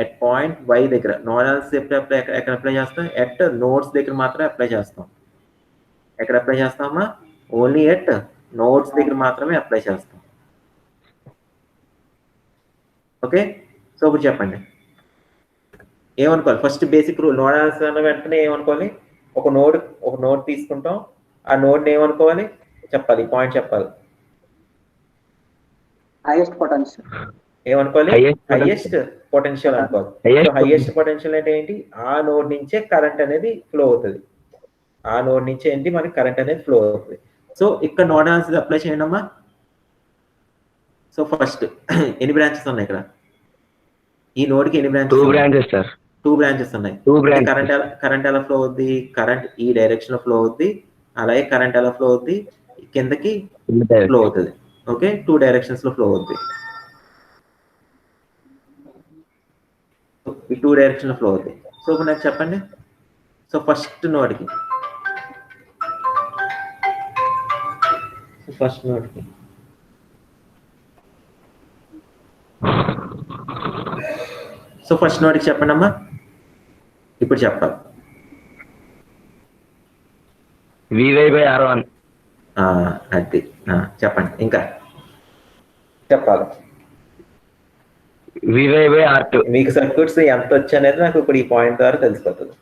A: At point Y దగ్గర నోడ్ అనాలిసిస్ ఎక్కడ అప్లై చేస్తాం? ఎట్ నోడ్స్ దగ్గర మాత్రమే అప్లై చేస్తాం. ఎక్కడ అప్లై చేస్తామా? ఓన్లీ ఎట్ నోడ్స్ దగ్గర మాత్రమే అప్లై చేస్తాం. ఓకే. సో ఇప్పుడు చెప్పండి ఏమనుకోవాలి? First basic rule node analysis అన్న వెంటనే ఏమనుకోవాలి? ఒక నోడ్ తీసుకుంటాం. ఆ నోడ్ని ఏమనుకోవాలి? చెప్పాలి, పాయింట్ చెప్పాలి.
B: Highest potential.
A: ఏమనుకోవాలి? హైయెస్ట్ పొటెన్షియల్ అనుకోవాలి. హైయెస్ట్ పొటెన్షియల్ అంటే ఏంటి? ఆ నోడ్ నుంచే కరెంట్ అనేది ఫ్లో అవుతుంది. ఆ నోడ్ నుంచే ఏంటి మనకి కరెంట్ అనేది ఫ్లో అవుతుంది. సో ఇక్కడ నోడ్ అనాలిసిస్ అప్లై చేయండి అమ్మా. సో ఫస్ట్ ఎన్ని బ్రాంచెస్ ఉన్నాయి ఇక్కడ? ఈ నోడ్ కి ఎన్ని బ్రాంచెస్?
C: 2 branches sir.
A: 2 బ్రాంచెస్ ఉన్నాయి. కరెంట్ ఎలా ఫ్లో అవుద్ది? కరెంట్ ఈ డైరెక్షన్ లో ఫ్లో అవుద్ది. అలాగే కరెంట్ ఎలా ఫ్లో అవుద్ది? కిందకి ఫ్లో అవుతుంది. ఓకే. 2 డైరెక్షన్స్ లో ఫ్లో అవుద్ది. ఈ 2 డైరెక్షన్ లో ఫ్లో అవుతాయి. సో ఇప్పుడు నాకు చెప్పండి. సో ఫస్ట్ నోడ్కి చెప్పండి అమ్మా. ఇప్పుడు చెప్పాలి.
C: VY/R1.
A: అది చెప్పండి, ఇంకా చెప్పాలి.
C: VY by R2.
A: మీకు సర్క్యూట్స్ ఎంత వచ్చి అనేది నాకు ఇప్పుడు ఈ పాయింట్ ద్వారా తెలిసిపోతుంది.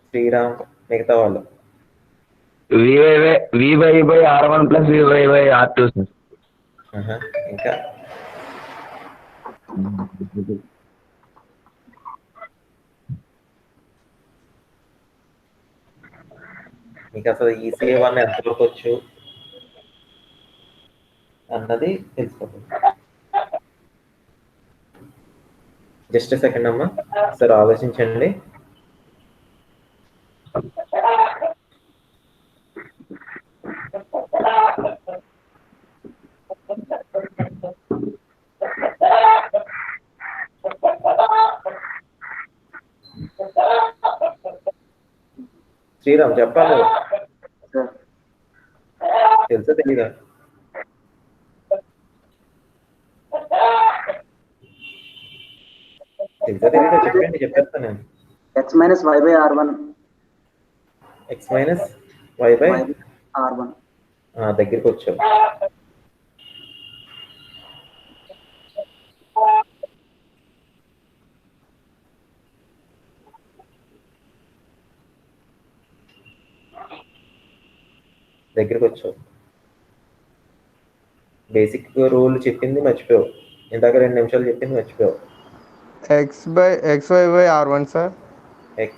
A: శ్రీరామ్, మిగతా వాళ్ళు
C: VY by R1 plus VY by R2 sir.
A: ఇంకా మీకు అసలు ఈసీఏ వన్ ఎంతవరకు వచ్చు అన్నది తెలిసిపోతుంది. జస్ట్ సెకండ్ అమ్మా, సార్ ఆలోచించండి. శ్రీరామ్ చెప్పాలి, తెలుసా తెలీదా? తెలుసా తెలీదా చెప్పండి, చెప్పేస్తాను నేను.
B: x minus y by r1.
A: x minus y by
B: r1.
A: దగ్గరికి వచ్చావు. దగ్గరికి వచ్చావు. బేసిక్ రూల్ చెప్పింది మర్చిపోయావు, ఇందాక 2 నిమిషాలు చెప్పింది మర్చిపోయావు.
B: xy by r1 sir.
A: x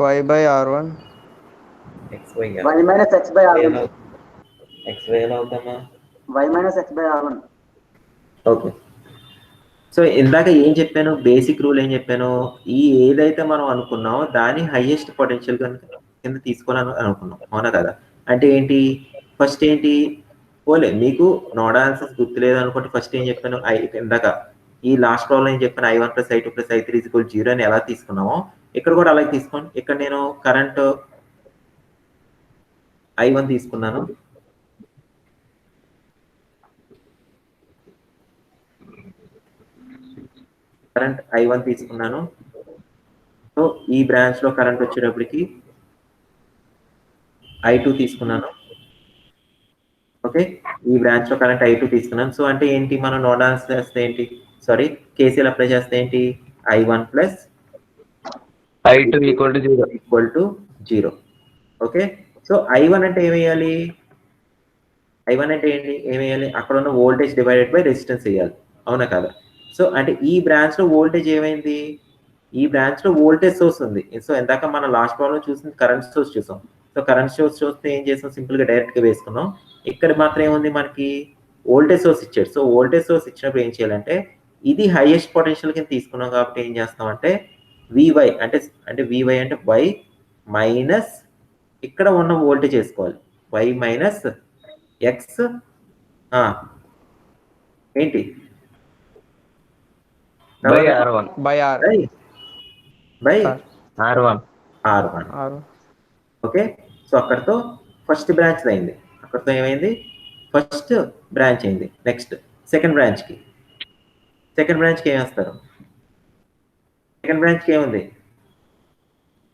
B: y by r1.
A: xy
B: y minus x by r1.
A: xy ఎలా అవుతామా?
B: y minus x by r1.
A: Okay. So ఇందాక ఏం చెప్పాను, బేసిక్ రూల్ ఏం చెప్పాను, ఈ ఏదైతే మనం అనుకున్నామో దాన్ని హైయెస్ట్ పొటెన్షియల్ కింద తీసుకోవాలని అనుకున్నాం, అవునా కదా? అంటే ఏంటి, ఫస్ట్ ఏంటి, పోలే మీకు నోడ్ ఆన్సర్స్ గుర్తులేదు అనుకుంటే ఫస్ట్ ఏం చెప్పాను, ఇందాక ఈ లాస్ట్ ప్రాబ్లం ఏం చెప్పాను, I1 + I2 + I3 = 0 అని ఎలా తీసుకున్నామో ఇక్కడ కూడా అలాగే తీసుకోండి. ఇక్కడ నేను కరెంట్ I1 తీసుకున్నాను, కరెంట్ I1 తీసుకున్నాను. సో ఈ బ్రాంచ్ లో కరెంట్ వచ్చేటప్పటికి I2 తీసుకున్నాను. ఓకే, ఈ బ్రాంచ్ లో కరెంట్ I2 తీసుకున్నాను. సో అంటే ఏంటి, మనం నోడ్ ఆన్సర్ చేస్తే ఏంటి, సారీ కేసీఎల్ అప్లై చేస్తే ఏంటి, I1 +
C: I2 =
A: 0. Okay, so I1 అంటే ఏమేయాలి, I1 అంటే ఏంటి, ఏమేయాలి, అక్కడ ఉన్న వోల్టేజ్ డివైడెడ్ బై రెసిస్టెన్స్ వేయాలి, అవునా కదా? సో అంటే ఈ బ్రాంచ్ లో వోల్టేజ్ ఏమైంది, ఈ బ్రాంచ్ లో వోల్టేజ్ సోర్స్ ఉంది. సో ఇందాక మనం లాస్ట్ ప్రాబ్లం చూసింది కరెంట్ సోర్స్ చూసాం. సో కరెంట్ సోర్స్ చూస్తే ఏం చేసాం, సింపుల్ గా డైరెక్ట్ గా వేసుకున్నాం. ఇక్కడ మాత్రం ఏముంది, మనకి వోల్టేజ్ సోర్స్ ఇచ్చాడు. సో వోల్టేజ్ సోర్స్ ఇచ్చినప్పుడు ఏం చేయాలంటే, ఇది హైయెస్ట్ పొటెన్షియల్ కింద తీసుకున్నాం కాబట్టి ఏం చేస్తాం అంటే వివై అంటే వివై అంటే వై మైనస్ ఇక్కడ ఉన్న వోల్టేజ్ వేసుకోవాలి, వై మైనస్ ఎక్స్ ఏంటి
C: by R1
B: by r.
A: By
C: R1.
A: Okay, so అక్కడతో ఫస్ట్ బ్రాంచ్ అయింది, అక్కడతో ఏమైంది, ఫస్ట్ బ్రాంచ్ అయింది. నెక్స్ట్ సెకండ్ బ్రాంచ్కి ఏం వేస్తారు, సెకండ్ బ్రాంచ్కి ఏముంది,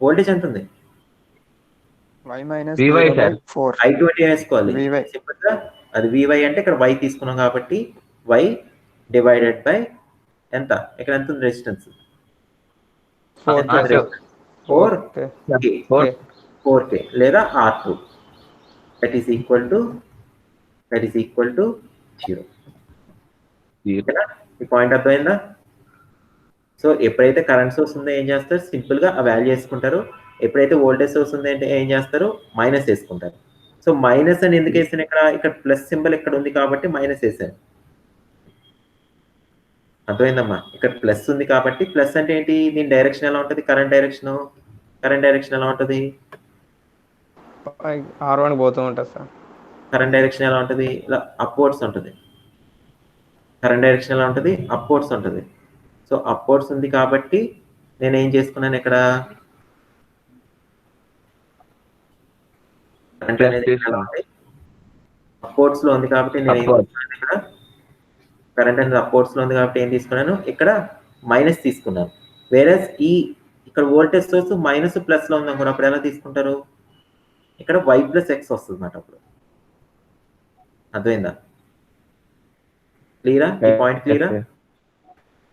A: వోల్టేజ్ ఎంత ఉంది,
B: y minus
C: Vy sir.
B: 4.
A: I2 అంటే వేసుకోవాలి
B: Vy.
A: సింపుల్ గా, అది వివై అంటే ఇక్కడ వై తీసుకున్నాం కాబట్టి వై డివైడెడ్ బై ఎంత, ఇక్కడ ఎంత ఉంది రెసిస్టెన్స్, 4K లేదా R2 that is equal to 0. ఈ పాయింట్ అర్థమైందా? సో ఎప్పుడైతే కరెంట్ సోర్స్ ఉందో ఏం చేస్తారు, సింపుల్ గా ఆ వాల్యూ వేసుకుంటారు. ఎప్పుడైతే వోల్టేజ్ సోర్స్ ఉందో అంటే ఏం చేస్తారు, మైనస్ వేసుకుంటారు. సో మైనస్ అని ఎందుకు వేసాను, ఇక్కడ ప్లస్ సింబల్ ఇక్కడ ఉంది కాబట్టి మైనస్ వేసాను. అర్థమైందమ్మా, ఇక్కడ ప్లస్ ఉంది కాబట్టి, ప్లస్ అంటే ఏంటి, దీని డైరెక్షన్ ఎలా ఉంటుంది, కరెంట్ డైరెక్షన్ ఎలా ఉంటుంది,
B: r1 పోతూ ఉంటుంది సార్.
A: కరెంట్ డైరెక్షన్ ఎలా ఉంటుంది, ఇలా అప్వర్డ్స్ ఉంటుంది. కరెంట్ డైరెక్షన్ ఎలా ఉంటుంది, అప్వర్డ్స్ ఉంటుంది. సో అప్వర్డ్స్ ఉంది కాబట్టి నేను ఏం చేసుకున్నాను, ఇక్కడ కరెంట్ అనేది అప్వర్డ్స్ లో ఉంది కాబట్టి నేను ఏం తీసుకున్నాను, ఇక్కడ కరెంట్ అనేది అప్వర్డ్స్ లో ఉంది కాబట్టి ఏం తీసుకున్నాను, ఇక్కడ మైనస్ తీసుకున్నాను. వేరే ఇక్కడ వోల్టేజ్ సోర్స్ మైనస్ ప్లస్ లో ఉంది అనుకోండి, అప్పుడు ఎలా తీసుకుంటారు, ఇక్కడ y ప్లస్ ఎక్స్ వస్తుంది అన్నమాట. అప్పుడు అర్థమైందా? క్లియరా? ఈ పాయింట్ క్లియరా?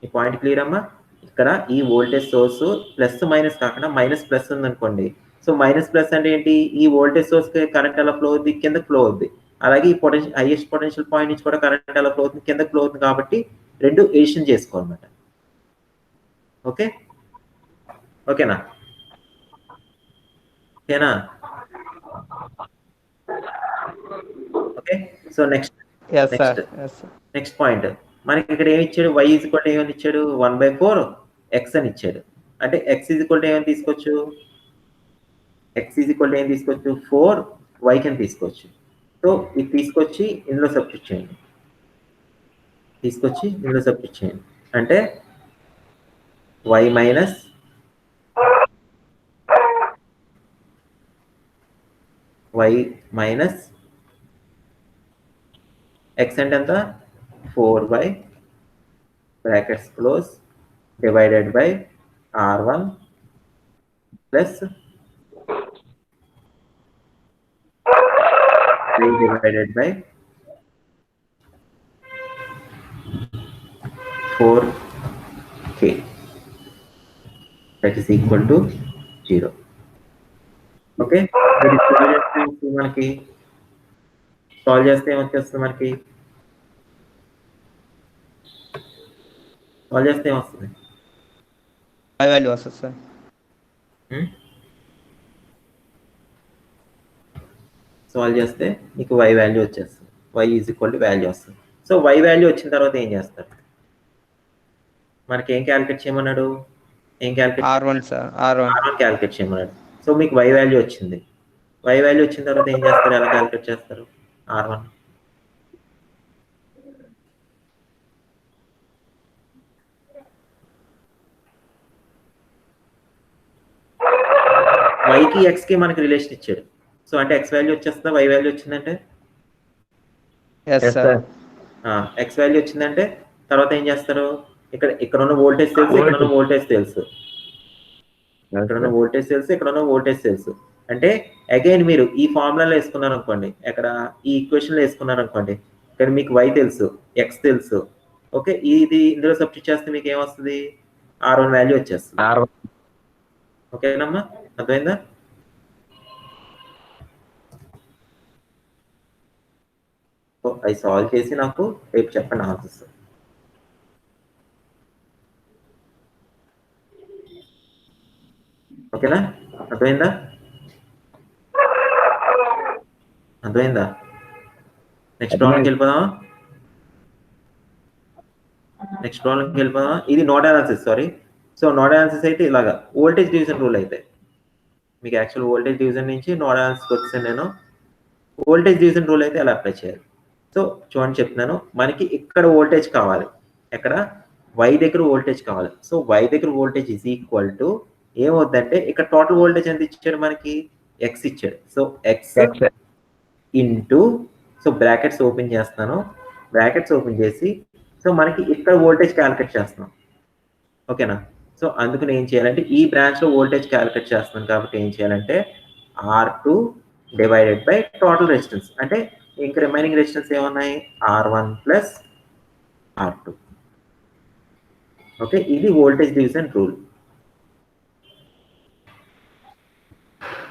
A: ఈ పాయింట్ క్లియర్ అమ్మా? ఇక్కడ ఈ వోల్టేజ్ సోర్స్ ప్లస్ మైనస్ కాకుండా మైనస్ ప్లస్ ఉందనుకోండి. సో మైనస్ ప్లస్ అంటే ఏంటి? ఈ వోల్టేజ్ సోర్స్ కి కరెంట్ ఎలా ఫ్లో అవుద్ది? కింద ఫ్లో అవుద్ది. అలాగే ఈ హైయెస్ట్ పొటెన్షియల్ పాయింట్ నుంచి కూడా కరెంట్ ఎలా ఫ్లో అవుతుంది? కింద ఫ్లో అవుతుంది. కాబట్టి రెండు ఎడిషన్ చేసుకోవాలన్నమాట. ఓకే, ఓకేనా? ఓకేనా? Okay, so next next point మనకి ఇక్కడ ఏమి ఇచ్చాడు? y ఈజ్ ఈక్వల్ టు ఏమని ఇచ్చాడు? 1/4 x అని ఇచ్చాడు. అంటే x ఈజ్ ఈక్వల్ టు ఏమని తీసుకోవచ్చు? x ఈజ్ ఈక్వల్ టు ఏం తీసుకోవచ్చు? 4y కింద తీసుకోవచ్చు. సో ఇది తీసుకొచ్చి ఇందులో సబ్స్టిట్యూట్ చేయండి. అంటే y మైనస్ x అంటే ఎంత? 4y brackets close divided by r1 plus divided by 4k that is equal to 0. Okay, మనకి సాల్వ్ చేస్తే ఏమొచ్చేస్తుంది? మనకి సాల్వ్ చేస్తే ఏమొస్తుంది?
B: వాల్యూ వస్తుంది సార్.
A: సాల్వ్ చేస్తే మీకు y వాల్యూ వచ్చేస్తుంది. y is equal to value వస్తుంది. సో y వాల్యూ వచ్చిన తర్వాత ఏం చేస్తారు? మనకి ఏం క్యాలిక్యులేట్ చేయమన్నాడు?
B: R1 సార్, R1
A: క్యాలిక్యులేట్ చేయమన్నాడు. సో మీకు y వాల్యూ వచ్చింది. y వాల్యూ వచ్చిన తర్వాత ఏం చేస్తారు? ఎలా క్యాలిక్యులేట్ చేస్తారు? R1 y కి x కి మనకి రిలేషన్ ఇచ్చాడు. సో అంటే x వాల్యూ వచ్చేస్తుందా? y వాల్యూ వచ్చిందంటే x వాల్యూ వచ్చిందంటే తర్వాత ఏం చేస్తారు? ఇక్కడ ఉన్న వోల్టేజ్ తెలుసు, ఇక్కడ ఉన్న వోల్టేజ్ తెలుసు, ఇక్కడ ఉన్న వోల్టేజ్ తెలుసు. అంటే అగైన్ మీరు ఈ ఫార్ములాలో వేసుకున్నారు అనుకోండి, ఎక్కడ ఈ ఈక్వేషన్ లో వేసుకున్నారు అనుకోండి, ఇక్కడ మీకు y తెలుసు, x తెలుసు. ఓకే, ఇది ఇందులో సబ్స్టిట్యూట్ చేస్తే మీకు ఏమొస్తుంది? R1 వాల్యూ వచ్చేస్తుంది. ఓకేనమ్మా, అర్థమైందా? అవి సాల్వ్ చేసి నాకు రేపు చెప్పండి ఆన్సర్స్. ఓకేనా? అర్థమైందా? నెక్స్ట్ ప్రాబ్లంకి వెళ్ళిపోదామా? ఇది node analysis. Sorry, so node analysis అయితే ఇలాగా వోల్టేజ్ డివిజన్ రూల్ అయితే మీకు యాక్చువల్ వోల్టేజ్ డివిజన్ నుంచి నోడ్ అనాలిసిస్ వచ్చాను నేను. వోల్టేజ్ డివిజన్ రూల్ అయితే ఎలా అప్లై చేయాలి? సో చూడండి చెప్తున్నాను. మనకి ఇక్కడ వోల్టేజ్ కావాలి, ఎక్కడ y దగ్గర వోల్టేజ్ కావాలి. సో y దగ్గర వోల్టేజ్ ఈజ్ ఈక్వల్ టు ఏమవుద్దంటే ఇక్కడ టోటల్ వోల్టేజ్ ఎంత ఇచ్చాడు? మనకి x ఇచ్చాడు. So x into, so brackets open చేస్తాను, బ్రాకెట్స్ ఓపెన్ చేసి సో మనకి ఇక్కడ వోల్టేజ్ క్యాలిక్యులేట్ చేస్తున్నాం. ఓకేనా? సో అందుకని ఏం చేయాలంటే ఈ బ్రాంచ్ లో వోల్టేజ్ క్యాలిక్యులేట్ చేస్తున్నాను కాబట్టి ఏం చేయాలంటే R2 divided by total resistance. అంటే ఇంకా రిమైనింగ్ రెసిస్టెన్స్ ఏమున్నాయి? R1 plus R2. ఓకే, ఇది వోల్టేజ్ డివిజన్ రూల్.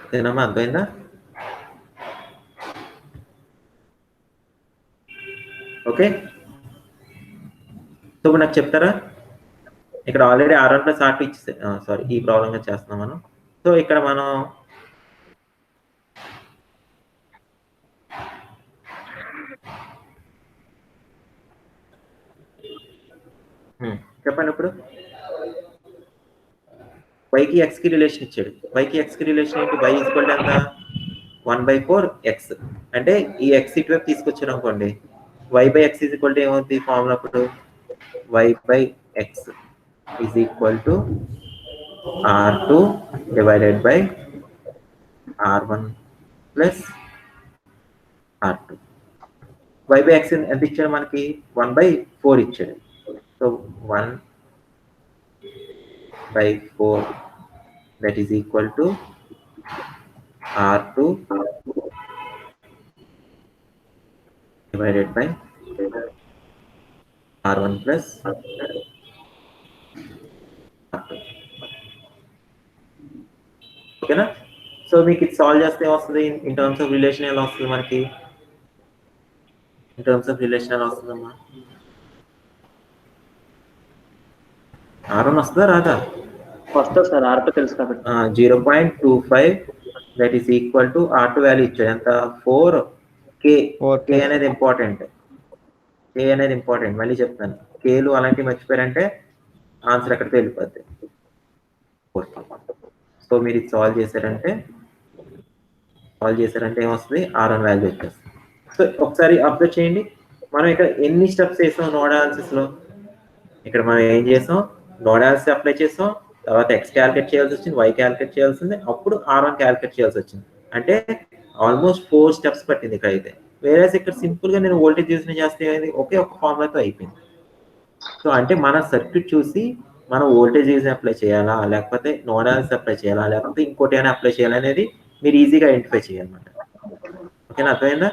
A: ఓకేనమ్మా, అర్థమైందా? ఓకే, సో ఇప్పుడు నాకు చెప్తారా? ఇక్కడ ఆల్రెడీ R1 ప్లస్ R2 ఇచ్చేసే, సారీ ఈ ప్రాబ్లంగా చేస్తున్నాం మనం. సో ఇక్కడ మనం చెప్పండి. ఇప్పుడు y కి x కి రిలేషన్ ఇచ్చాడు. y కి x కి రిలేషన్ ఏంటి? y ఈక్వల్ టు ఎంత? 1/4 x. అంటే ఈ x ఇటువైపు తీసుకొచ్చారు అనుకోండి, y by x is equal to ఏమవుతుంది ఫార్ములా? అప్పుడు y by x is equal to R2 divided by R1 plus R2. y by x ఎంత ఇచ్చాడు మనకి? 1/4 ఇచ్చాడు. So 1/4 that is equal to R2 divided by R1 plus R2. ఓకేనా? So మీకు ఇది solve చేస్తే ఏమొస్తుంది? ఇన్ టర్మ్స్ ఆఫ్ రిలేషన్ ఎలా వస్తుంది మనకి? ఇన్ టర్మ్స్ ఆఫ్ రిలేషన్ ఎలా వస్తుందమ్మా? R1 వస్తుందా రాదా?
F: వస్తుంది సార్, R2 తెలుసు కాబట్టి.
A: 0.25 that is equal to R2 value ఇచ్చాడు ఎంత? 4K.
B: 4K.
A: K అనేది ఇంపార్టెంట్. K అనేది ఇంపార్టెంట్, మళ్ళీ చెప్తాను. Kలు అలాంటివి మర్చిపోయారంటే ఆన్సర్ ఎక్కడికి వెళ్ళిపోద్ది. సో మీరు ఇది సాల్వ్ చేశారంటే ఏమొస్తుంది? R1 వాల్యూ వచ్చేస్తుంది. సో ఒకసారి అబ్జర్వ్ చేయండి, మనం ఇక్కడ ఎన్ని స్టెప్స్ వేసాం నోడ్ అనాలిసిస్ లో. ఇక్కడ మనం ఏం చేసాం? నోడ్ అనాలిసిస్ అప్లై చేసాం, తర్వాత X క్యాలిక్యులేట్ చేయాల్సి వచ్చింది, Y క్యాలిక్యులేట్ చేయాల్సింది, అప్పుడు R1 క్యాలిక్యులేట్ చేయాల్సి వచ్చింది. అంటే ఆల్మోస్ట్ 4 స్టెప్స్ పట్టింది ఇక్కడ అయితే. వేరే ఇక్కడ సింపుల్ గా నేను వోల్టేజ్ యూస్ చేస్తే ఒకే ఒక ఫార్ములాతో అయిపోయింది. సో అంటే మన సర్క్యూట్ చూసి మనం వోల్టేజ్ యూస్ అప్లై చేయాలా, లేకపోతే నోడ్ అనాలిసిస్ అప్లై చేయాలా, లేకపోతే ఇంకోటి అయినా అప్లై చేయాలనేది మీరు ఈజీగా ఐడెంటిఫై చేయాలన్నమాట. ఓకేనా? అర్థమైందా?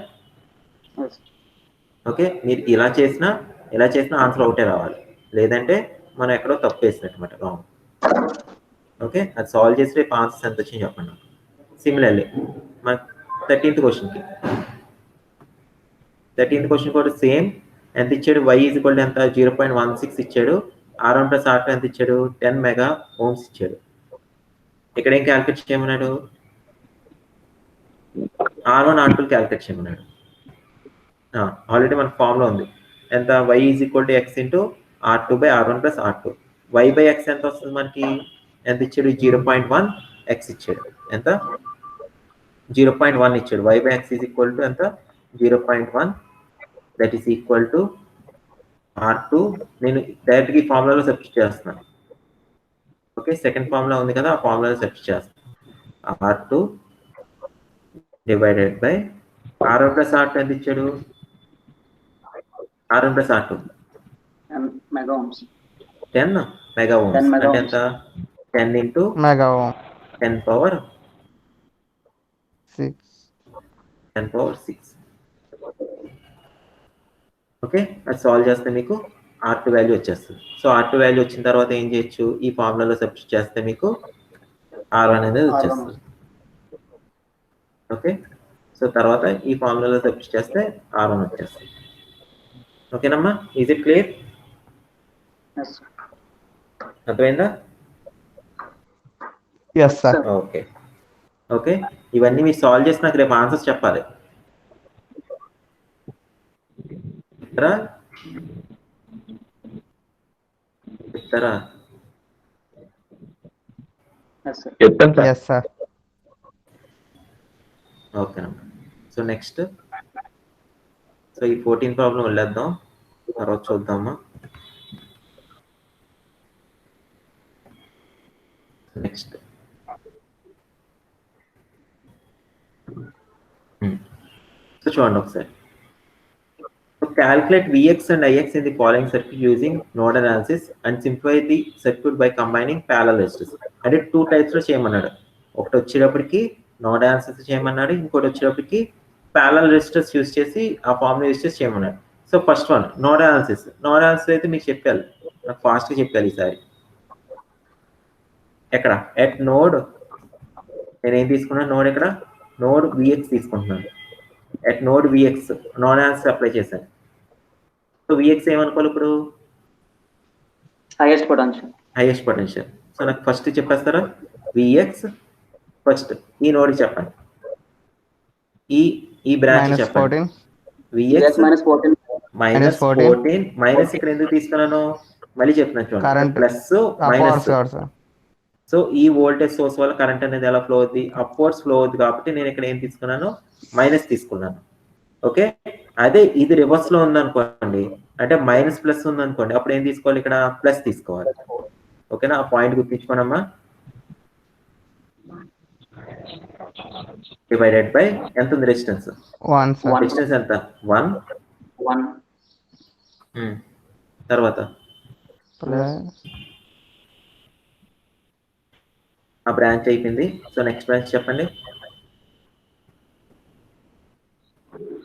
A: ఓకే, మీరు ఇలా చేసినా ఆన్సర్ ఒకటే రావాలి, లేదంటే మనం ఎక్కడో తప్పు వేసినట్టు రాంగ్. ఓకే, అది సాల్వ్ చేసి రేపు ఆన్సర్స్ ఎంత వచ్చింది చెప్పండి. సిమిలర్లీ మన 13th క్వశ్చన్ కూడా సేమ్. ఎంత ఇచ్చాడు? Y ఈజ్ ఈక్వల్ టు ఎంత? 0.16 ఇచ్చాడు. R1 ప్లస్ R2 ఎంత ఇచ్చాడు? 10 మెగా ఓమ్స్ ఇచ్చాడు. ఇక్కడ ఏం క్యాలిక్యులేట్ చేయమన్నాడు? R1 R2 క్యాలిక్యులేట్ చేయమన్నాడు. ఆల్రెడీ మన ఫార్ములా ఉంది. ఎంత? Y is equal to X into R2 by R1 plus R2. Y by X ఎంత వస్తుంది మనకి? ఎంత ఇచ్చాడు? 0.1 X ఇచ్చాడు. ఎంత? 0.1 ఇచ్చాడు. Y by X is equal to ఎంత? 0.1. That is equal to R2. నేను డైరెక్ట్గా ఈ ఫార్ములాలో సబ్స్టిట్యూట్ చేస్తున్నాను. ఓకే, సెకండ్ ఫార్ములా ఉంది కదా, ఆ ఫార్ములాలో సబ్స్టిట్యూట్ చేస్తాను. R2 divided by R1 plus R2 ఎంత ఇచ్చాడు? R1 plus R2 10 mega Ohm's. అంటే ఎంత? 10 into
B: mega ohm
A: 10 power
B: 6.
A: 10 power 6. Okay, అది సాల్వ్ చేస్తే మీకు R2 వాల్యూ వచ్చేస్తుంది. సో R2 వాల్యూ వచ్చిన తర్వాత ఏం చేయొచ్చు? ఈ ఫార్ములాలో సబ్స్టిట్యూట్ చేస్తే మీకు R1 అనేది వచ్చేస్తుంది. ఓకే, సో తర్వాత ఈ ఫార్ములాలో సబ్స్టిట్యూట్ చేస్తే R1 వచ్చేస్తుంది. ఓకేనమ్మా? Is it clear? అర్థమైందా?
B: Yes sir.
A: ఓకే ఓకే, ఇవన్నీ మీరు సాల్వ్ చేసి నాకు రేపు ఆన్సర్స్ చెప్పాలి. చెప్తారా?
C: చెప్తాను సార్.
B: Yes sir.
A: ఓకేనమ్మా. సో నెక్స్ట్, సో ఈ 14 ప్రాబ్లం వెళ్ళేద్దాం, తర్వాత చూద్దామా. నెక్స్ట్ సో చూడండి ఒకసారి. Calculate Vx and Ix in the following circuit using node analysis and simplify the circuit by combining parallel resistors. అంటే 2 types లో చేయమన్నాడు. ఒకటి వచ్చేటప్పటికి నోడ్ అనాలిసిస్ చేయమన్నాడు, ఇంకోటి వచ్చేటప్పటికి parallel resistors యూస్ చేసి ఆ ఫార్ములా యూస్ చేసి చేయమన్నాడు. So first one node analysis. Node analysis అయితే మీకు చెప్పాలి, నాకు ఫాస్ట్గా చెప్పాలి ఈసారి. ఎక్కడ? At node. నేను ఏం తీసుకున్నాను? నోడ్ ఎక్కడ? నోడ్ Vx తీసుకుంటున్నాను. At node Vx node analysis apply చేశాను. సో Vx ఏమనుకోవాలి ఇప్పుడు?
F: Highest potential. సో నాకు ఫస్ట్ చెప్పేస్తారా? Vx ఫస్ట్ ఈ నోడ్ చెప్పండి, ఈ బ్రాంచ్ చెప్పండి. Vx minus 14. మైనస్ ఇక్కడ ఎందుకు తీసుకున్నాను మళ్ళీ చెప్తున్నాను చూడండి. Plus minus. సో ఈ వోల్టేజ్ సోర్స్ వల్ల కరెంట్ అనేది ఎలా ఫ్లో అవుద్ది? అప్వర్డ్స్ ఫ్లో అవుద్ది. కాబట్టి నేను ఇక్కడ ఏం తీసుకున్నాను? మైనస్ తీసుకున్నాను. ఓకే, అదే ఇది రివర్స్ లో ఉందనుకోండి, అంటే మైనస్ ప్లస్ ఉందనుకోండి, అప్పుడు ఏం తీసుకోవాలి? ఇక్కడ ప్లస్ తీసుకోవాలి. ఓకేనా? ఆ పాయింట్ గుర్తించుకోనమ్మా. డివైడెడ్ బై ఎంత ఉంది రెసిస్టెన్స్?
B: 1 sir.
A: రెసిస్టెన్స్ ఎంత? 1. తర్వాత ఆ బ్రాంచ్ అయిపోయింది. సో నెక్స్ట్ బ్రాంచ్ చెప్పండి.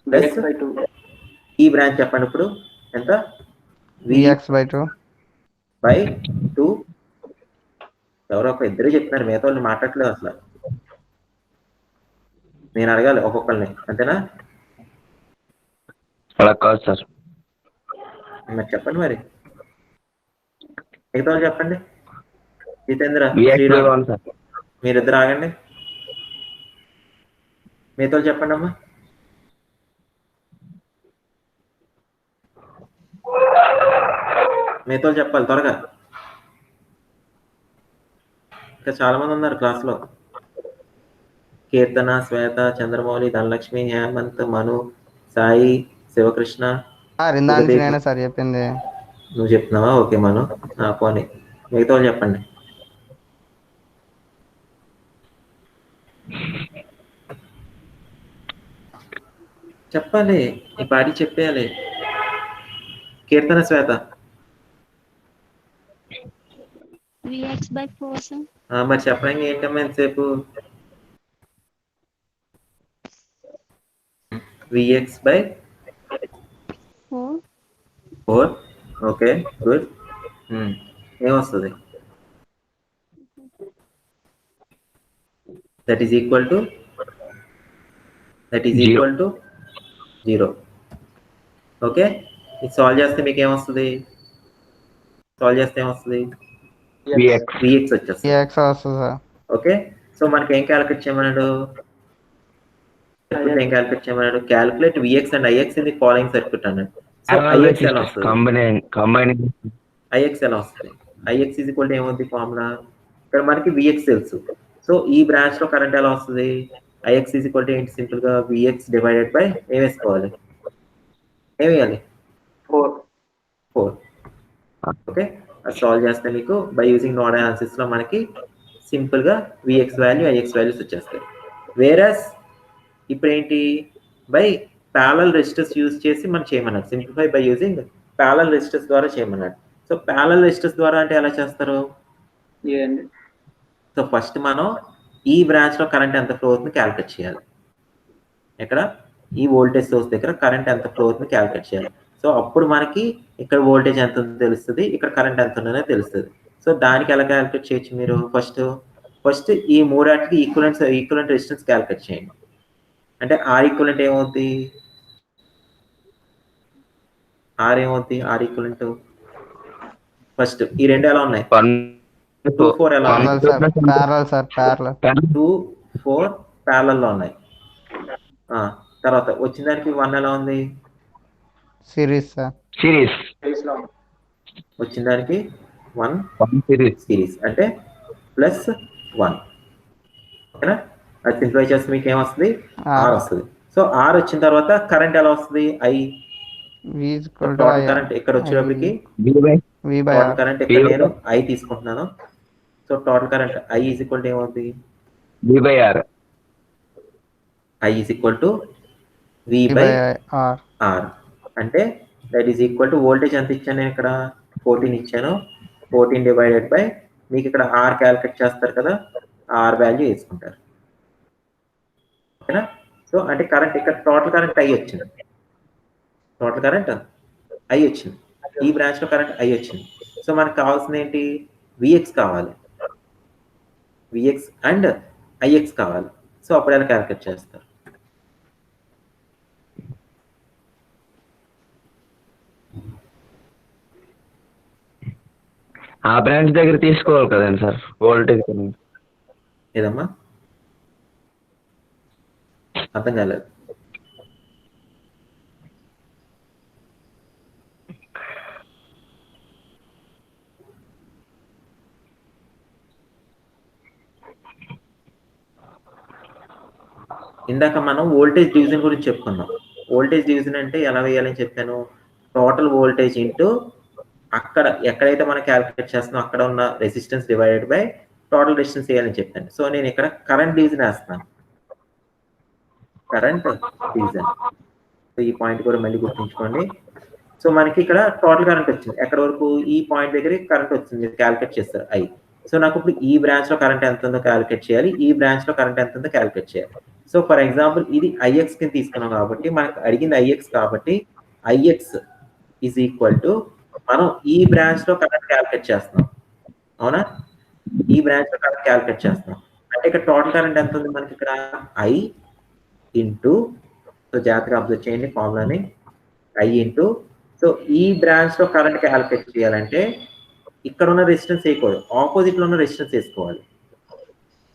A: ప్లస్ ఈ బ్రాంచ్ చెప్పండి ఇప్పుడు ఎంత
B: Vx/2
A: బై 2. ఎవరో ఒక ఇద్దరు చెప్తున్నారు, మిగతా వాళ్ళు మాట్లాడలేదు అసలు. నేను అడగాలి ఒక్కొక్కరిని, అంతేనా?
C: అలా కాదు సార్.
A: మరి చెప్పండి, మరి మిగతా వాళ్ళు చెప్పండి. Jitendra,
C: Vx/1 sir.
A: మీరిద్దరు ఆగండి. మిగతా వాళ్ళు చెప్పండి అమ్మా. మిగతా వాళ్ళు చెప్పాలి త్వరగా, ఇంకా చాలా మంది ఉన్నారు క్లాస్ లో. కీర్తన, శ్వేత, చంద్రమౌళి, ధనలక్ష్మి, హేమంత్, మను, సాయి, శివకృష్ణ.
B: ఇందాక నేనే సార్ చెప్పింది.
A: నువ్వు చెప్తున్నావా? ఓకే మను, పోనీ. మిగతా వాళ్ళు చెప్పండి. చెప్పాలి, ఈ పాడి చెప్పేయాలి. కీర్తన, శ్వేత.
D: Vx/4 sir.
A: మరి చెప్పడానికి ఏంటమ్మా ఎంతసేపు? Vx/4. Okay, good. ఏమొస్తుంది? That is equal to 0. Okay, ఇది సాల్వ్ చేస్తే మీకు ఏమొస్తుంది? సాల్వ్ చేస్తే ఏమొస్తుంది?
C: Vx
A: వచ్చేస్తుంది.
B: Vx వస్తుంది సార్.
A: ఓకే, సో మనకి ఏం క్యాలిక్యులేట్ చేయమన్నాడు? Calculate Vx and Ix in the following circuit అన్నాడు. సో Ix ఎలా వస్తుంది? Ix ఎలా వస్తుంది? Ix ఈజ్ ఈక్వల్ టు ఏమవుతుంది ఫార్ములా? ఇక్కడ మనకి Vx తెలుసు. సో ఈ బ్రాంచ్ లో కరెంట్ ఎలా వస్తుంది? Ix ఈజ్ ఈక్వల్ టు ఏంటి? సింపుల్ గా Vx డివైడెడ్ బై ఏం వేసుకోవాలి? ఏం వేయాలి? 4. ఓకే, అది సాల్వ్ చేస్తే మీకు బై యూజింగ్ నోడ్ అనాలిసిస్ లో మనకి సింపుల్ గా Vx వాల్యూ, Ix వాల్యూస్ వచ్చేస్తాయి. వేరస్ ఇప్పుడు ఏంటి? బై ప్యారలల్ రెసిస్టర్స్ యూజ్ చేసి మనం చేయమన్నాడు. Simplify by using parallel resistors ద్వారా చేయమన్నాడు. సో ప్యారలల్ రెసిస్టర్స్ ద్వారా అంటే ఎలా చేస్తారు? సో ఫస్ట్ మనం ఈ బ్రాంచ్ లో కరెంట్ ఎంత ఫ్లో అవుతుంది క్యాలిక్యులేట్ చేయాలి. ఇక్కడ ఈ వోల్టేజ్ సోర్స్ దగ్గర కరెంట్ ఎంత ఫ్లో అవుతుంది క్యాలిక్యులేట్ చేయాలి. సో అప్పుడు మనకి ఇక్కడ వోల్టేజ్ ఎంత ఉందో తెలుస్తుంది, ఇక్కడ కరెంట్ ఎంత ఉందో తెలుస్తుంది. సో దానికి ఎలా క్యాలిక్యులేట్ చేయొచ్చు మీరు? ఫస్ట్ ఈ మూడాటికి ఈక్వలెంట్ రెసిస్టెన్స్ క్యాలిక్యులేట్ చేయండి. అంటే ఆర్ ఈక్వలెంట్ ఏమవుతుంది? ఆర్ ఈక్వలెంట్ ఫస్ట్ ఈ రెండు ఎలా ఉన్నాయి? 2, 4 ఎలా ఉన్నాయి? 2, 4 ప్యారలల్ లో ఉన్నాయి. తర్వాత వచ్చిన దానికి 1 ఎలా ఉంది?
B: సిరీస్
A: వచ్చిన దానికి 1 సిరీస్ అంటే +1. ఓకేనా? అది సింప్లిఫై చేస్తే మీకు ఏమొస్తుంది? R వస్తుంది. సో R వచ్చిన తర్వాత కరెంట్ ఎలా వస్తుంది? కరెంట్ ఇక్కడ వచ్చేటప్పటికి కరెంట్ ఇక్కడ నేను I తీసుకుంటున్నాను. So total current I is equal to ఏమవుతుంది?
C: V/R.
A: I is equal to V/R. అంటే that is equal to voltage ఎంత ఇచ్చాను నేను ఇక్కడ? 14 ఇచ్చాను. 14 డివైడెడ్ బై మీకు ఇక్కడ R క్యాలిక్యులేట్ చేస్తారు కదా, R వాల్యూ వేసుకుంటారు. ఓకేనా? సో అంటే కరెంట్ ఇక్కడ టోటల్ కరెంట్ I వచ్చింది. ఈ బ్రాంచ్ లో కరెంట్ I వచ్చింది. సో మనకు కావాల్సింది ఏంటి? Vx కావాలి, Vx అండ్ Ix కావాలి. సో అప్పుడు ఎలా క్యాలిక్యులేట్ చేస్తారు?
C: ఆ బ్రాంచ్ దగ్గర తీసుకోవాలి కదండి సార్ వోల్టేజ్.
A: ఏదమ్మా అర్థం కాలేదు. ఇందాక మనం వోల్టేజ్ డివిజన్ గురించి చెప్పుకున్నాం. వోల్టేజ్ డివిజన్ అంటే ఎలా వేయాలని చెప్పాను? టోటల్ వోల్టేజ్ ఇంటూ అక్కడ ఎక్కడైతే మనం క్యాలిక్యులేట్ చేస్తున్నాం అక్కడ ఉన్న resistance divided by total resistance వేయాలని చెప్పాను. సో నేను ఇక్కడ కరెంట్ డివిజన్ వేస్తున్నాను. సో ఈ పాయింట్ కూడా మళ్ళీ గుర్తుంచుకోండి. సో మనకి ఇక్కడ టోటల్ కరెంట్ వచ్చింది. ఎక్కడ వరకు? ఈ పాయింట్ దగ్గర కరెంట్ వచ్చింది, మీరు క్యాలిక్యులేట్ చేస్తారు I. సో నాకు ఇప్పుడు ఈ బ్రాంచ్ లో కరెంట్ ఎంత ఉందో క్యాలిక్యులేట్ చేయాలి, ఈ బ్రాంచ్ లో కరెంట్ ఎంత ఉందో క్యాలిక్యులేట్ చేయాలి. సో ఫర్ ఎగ్జాంపుల్ ఇది ఐఎక్స్ కింద తీసుకున్నాం కాబట్టి మనకు అడిగింది ఐఎక్స్ కాబట్టి ఐఎక్స్ ఈజ్ ఈక్వల్ టు మనం ఈ బ్రాంచ్ లో కరెంట్ క్యాల్కులేట్ చేస్తున్నాం, అవునా? ఈ బ్రాంచ్ లో కరెంట్ క్యాల్కులేట్ చేస్తున్నాం అంటే ఇక్కడ టోటల్ కరెంట్ ఎంత ఉంది మనకి ఇక్కడ ఐ ఇంటూ, సో జాగ్రత్తగా అబ్జర్వ్ చేయండి ఫార్ములాని, ఐ ఇంటూ, సో ఈ బ్రాంచ్ లో కరెంట్ క్యాల్కులేట్ చేయాలంటే ఇక్కడ ఉన్న రెసిస్టెన్స్ వేయకూడదు, ఆపోజిట్ లో ఉన్న రెసిస్టెన్స్ వేసుకోవాలి.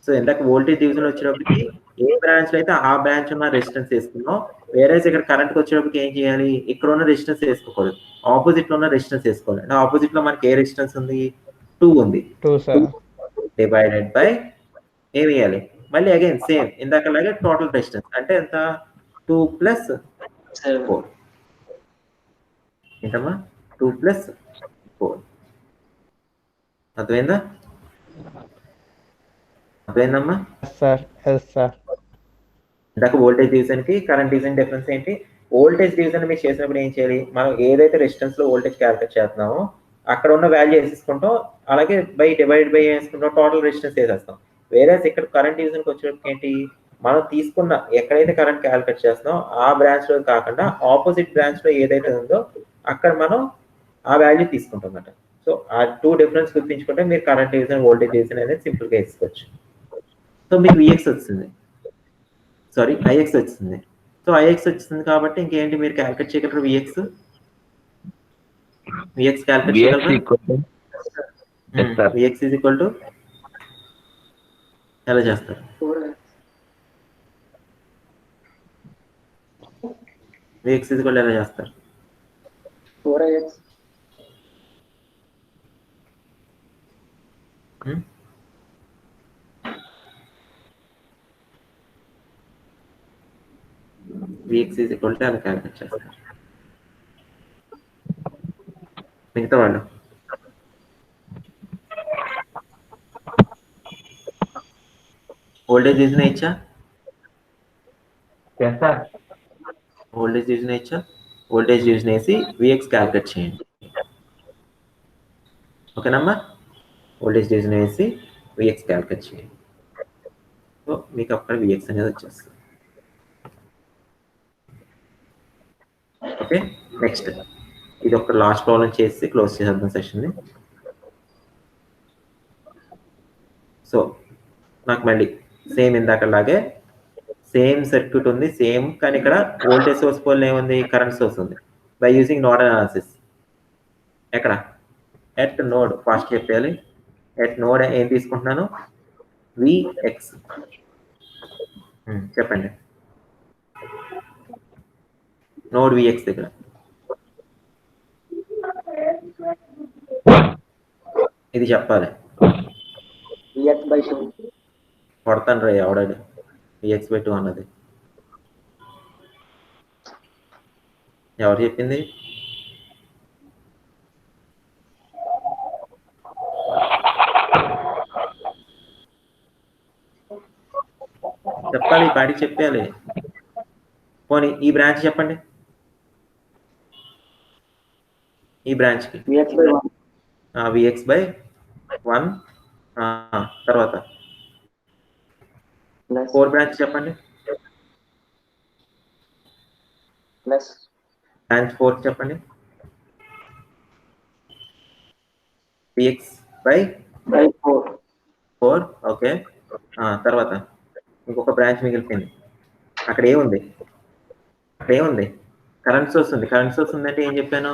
A: సో ఇందాక వోల్టేజ్ డివిజన్ వచ్చేటప్పటికి ఏ బ్రాంచ్ లో అయితే ఆ బ్రాంచ్ ఉన్న రెసిస్టెన్స్ వేసుకున్నాం, వేరే ఇక్కడ కరెంట్కి వచ్చేటప్పటికి ఏం చేయాలి, ఇక్కడ ఉన్న రెసిస్టెన్స్ వేసుకోకూడదు, ఆపోజిట్ లో ఉన్న రెసిస్టెన్స్ వేసుకోవాలి. అంటే ఆపోజిట్ లో మనకి ఏ రెసిస్టెన్స్ ఉంది, 2 ఉంది,
B: 2 సార్.
A: డివైడెడ్ బై ఏం వేయాలి మళ్ళీ అగైన్ సేమ్ ఇందాకలాగే టోటల్ రెసిస్టెన్స్ అంటే ఎంత 2 + 4 ఏంటమ్మా 2 + 4 అర్థమైందా? అర్థమైందమ్మా?
B: Sir yes sir.
A: ఇందాక వోల్టేజ్ డివిజన్ కి కరెంట్ డివిజన్ డిఫరెన్స్ ఏంటి? వోల్టేజ్ డివిజన్ మీరు చేసినప్పుడు ఏం చేయాలి, మనం ఏదైతే రెసిస్టెన్స్ లో వోల్టేజ్ క్యాల్కులేట్ చేస్తున్నామో అక్కడ ఉన్న వాల్యూ వేసేసుకుంటాం, అలాగే డివైడ్ బై వేసుకుంటాం, టోటల్ రెసిస్టెన్స్ వేసేస్తాం. వేరే ఇక్కడ కరెంట్ డివిజన్కి వచ్చేటప్పుడు ఏంటి, మనం తీసుకున్న ఎక్కడైతే కరెంట్ క్యాల్కులేట్ చేస్తున్నాం ఆ బ్రాంచ్ లో కాకుండా ఆపోజిట్ బ్రాంచ్ లో ఏదైతే ఉందో అక్కడ మనం ఆ వాల్యూ తీసుకుంటాం అన్నమాట. సో ఆ 2 డిఫరెన్స్ గుర్తించుకుంటే మీరు కరెంట్ డివిజన్ వోల్టేజ్ డివిజన్ అనేది సింపుల్ గా వేసుకోవచ్చు. సో మీకు విఎక్స్ వచ్చింది, సారీ ఐఎక్స్ వచ్చింది. సో ఐఎక్స్ వచ్చింది కాబట్టి ఇంకేంటి మీరు క్యాల్కులేట్ చేయగలరు, విఎక్స్ క్యాల్కులేట్ చేయగలరు. విఎక్స్ ఈజ్ ఈక్వల్ టు ఎలా చేస్తారు, విఎక్స్ ఈజ్ ఈక్వల్ ఎలా చేస్తారు?
F: 4ix
A: vx is equal to అలా క్యాల్కులేట్ చేస్తారు. మిగతా వాళ్ళు వోల్టేజ్ డివిజన్ ఇచ్చా, వోల్టేజ్ డివిజన్ ఇచ్చా, వోల్టేజ్ డివిజన్ వేసి విఎక్స్ క్యాల్కులేట్ చేయండి, ఓకేనమ్మా? వోల్టేజ్ డివిజన్ వేసి విఎక్స్ క్యాల్కులేట్ చేయండి. సో మీకు అక్కడ విఎక్స్ అనేది వచ్చేస్తుంది. ఓకే, నెక్స్ట్ ఇది ఒక లాస్ట్ ప్రాబ్లం చేసి క్లోజ్ చేసేద్దాం సెషన్ని. సో నాకు మళ్ళీ సేమ్ ఇందాకలాగే సేమ్ సర్క్యూట్ ఉంది, సేమ్ కానీ ఇక్కడ వోల్టేజ్ సోర్స్ పోల్ ఏముంది, కరెంట్ సోర్స్ ఉంది. బై యూజింగ్ నోడ్ అనాలిసిస్ ఎక్కడ ఎట్ నోడ్ ఫాస్ట్ చెప్పాలి. ఎట్ నోడ్ ఏం తీసుకుంటున్నాను, విఎక్స్ చెప్పండి, నోడ్ విఎక్స్ దగ్గర ఇది చెప్పాలి.
F: vx/2
A: కొడతాను రే ఎవడాడు vx/2 అన్నది ఎవరు చెప్పింది? చెప్పాలి, పాటికి చెప్పాలి. పోనీ ఈ బ్రాంచ్ చెప్పండి, ఈ బ్రాంచ్ కి vx/1 తర్వాత 4 బ్రాంచ్ చెప్పండి, బ్రాంచ్ 4 చెప్పండి, vx/4 ఓకే. తర్వాత ఇంకొక బ్రాంచ్ మిగిలిపోయింది, అక్కడ ఏముంది, అక్కడ ఏముంది, కరెంట్ సోర్స్ ఉంది. కరెంట్ సోర్స్ ఉందంటే ఏం చెప్పాను,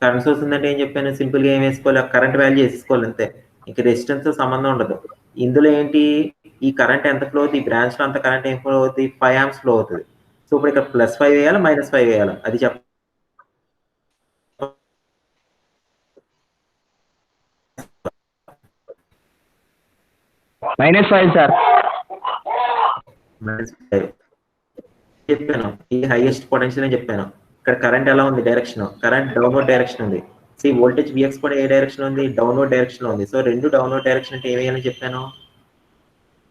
A: కరెంట్ సోర్స్ ఉందంటే ఏం చెప్పాను, సింపుల్గా ఏం వేసుకోవాలి, కరెంట్ వాల్యూ వేసుకోవాలి అంతే, ఇంక రెసిస్టెన్స్ సంబంధం ఉండదు. ఇందులో ఏంటి, ఈ కరెంట్ ఎంత ఫ్లో అవుతుంది, ఈ బ్రాంచ్ లో అంత కరెంట్ ఏం ఫ్లో అవుతుంది, 5 amps ఫ్లో అవుతుంది. సో ఇప్పుడు ఇక్కడ +5 వేయాలి, -5 వేయాలి, అది చెప్ప
C: -5 సార్.
A: -5 చెప్పాను, ఈ హైయెస్ట్ పొటెన్షియల్ అని చెప్పాను. ఇక్కడ కరెంట్ ఎలా ఉంది, డైరెక్షన్ కరెంట్ డౌన్వర్డ్ డైరెక్షన్ ఉంది. సో ఈ వోల్టేజ్ విఎక్స్ కూడా ఏ డైరెక్షన్ ఉంది, డౌన్వర్డ్ డైరెక్షన్ ఉంది. సో రెండు డౌన్వర్డ్ డైరెక్షన్ అంటే ఏమేయాలని చెప్పాను,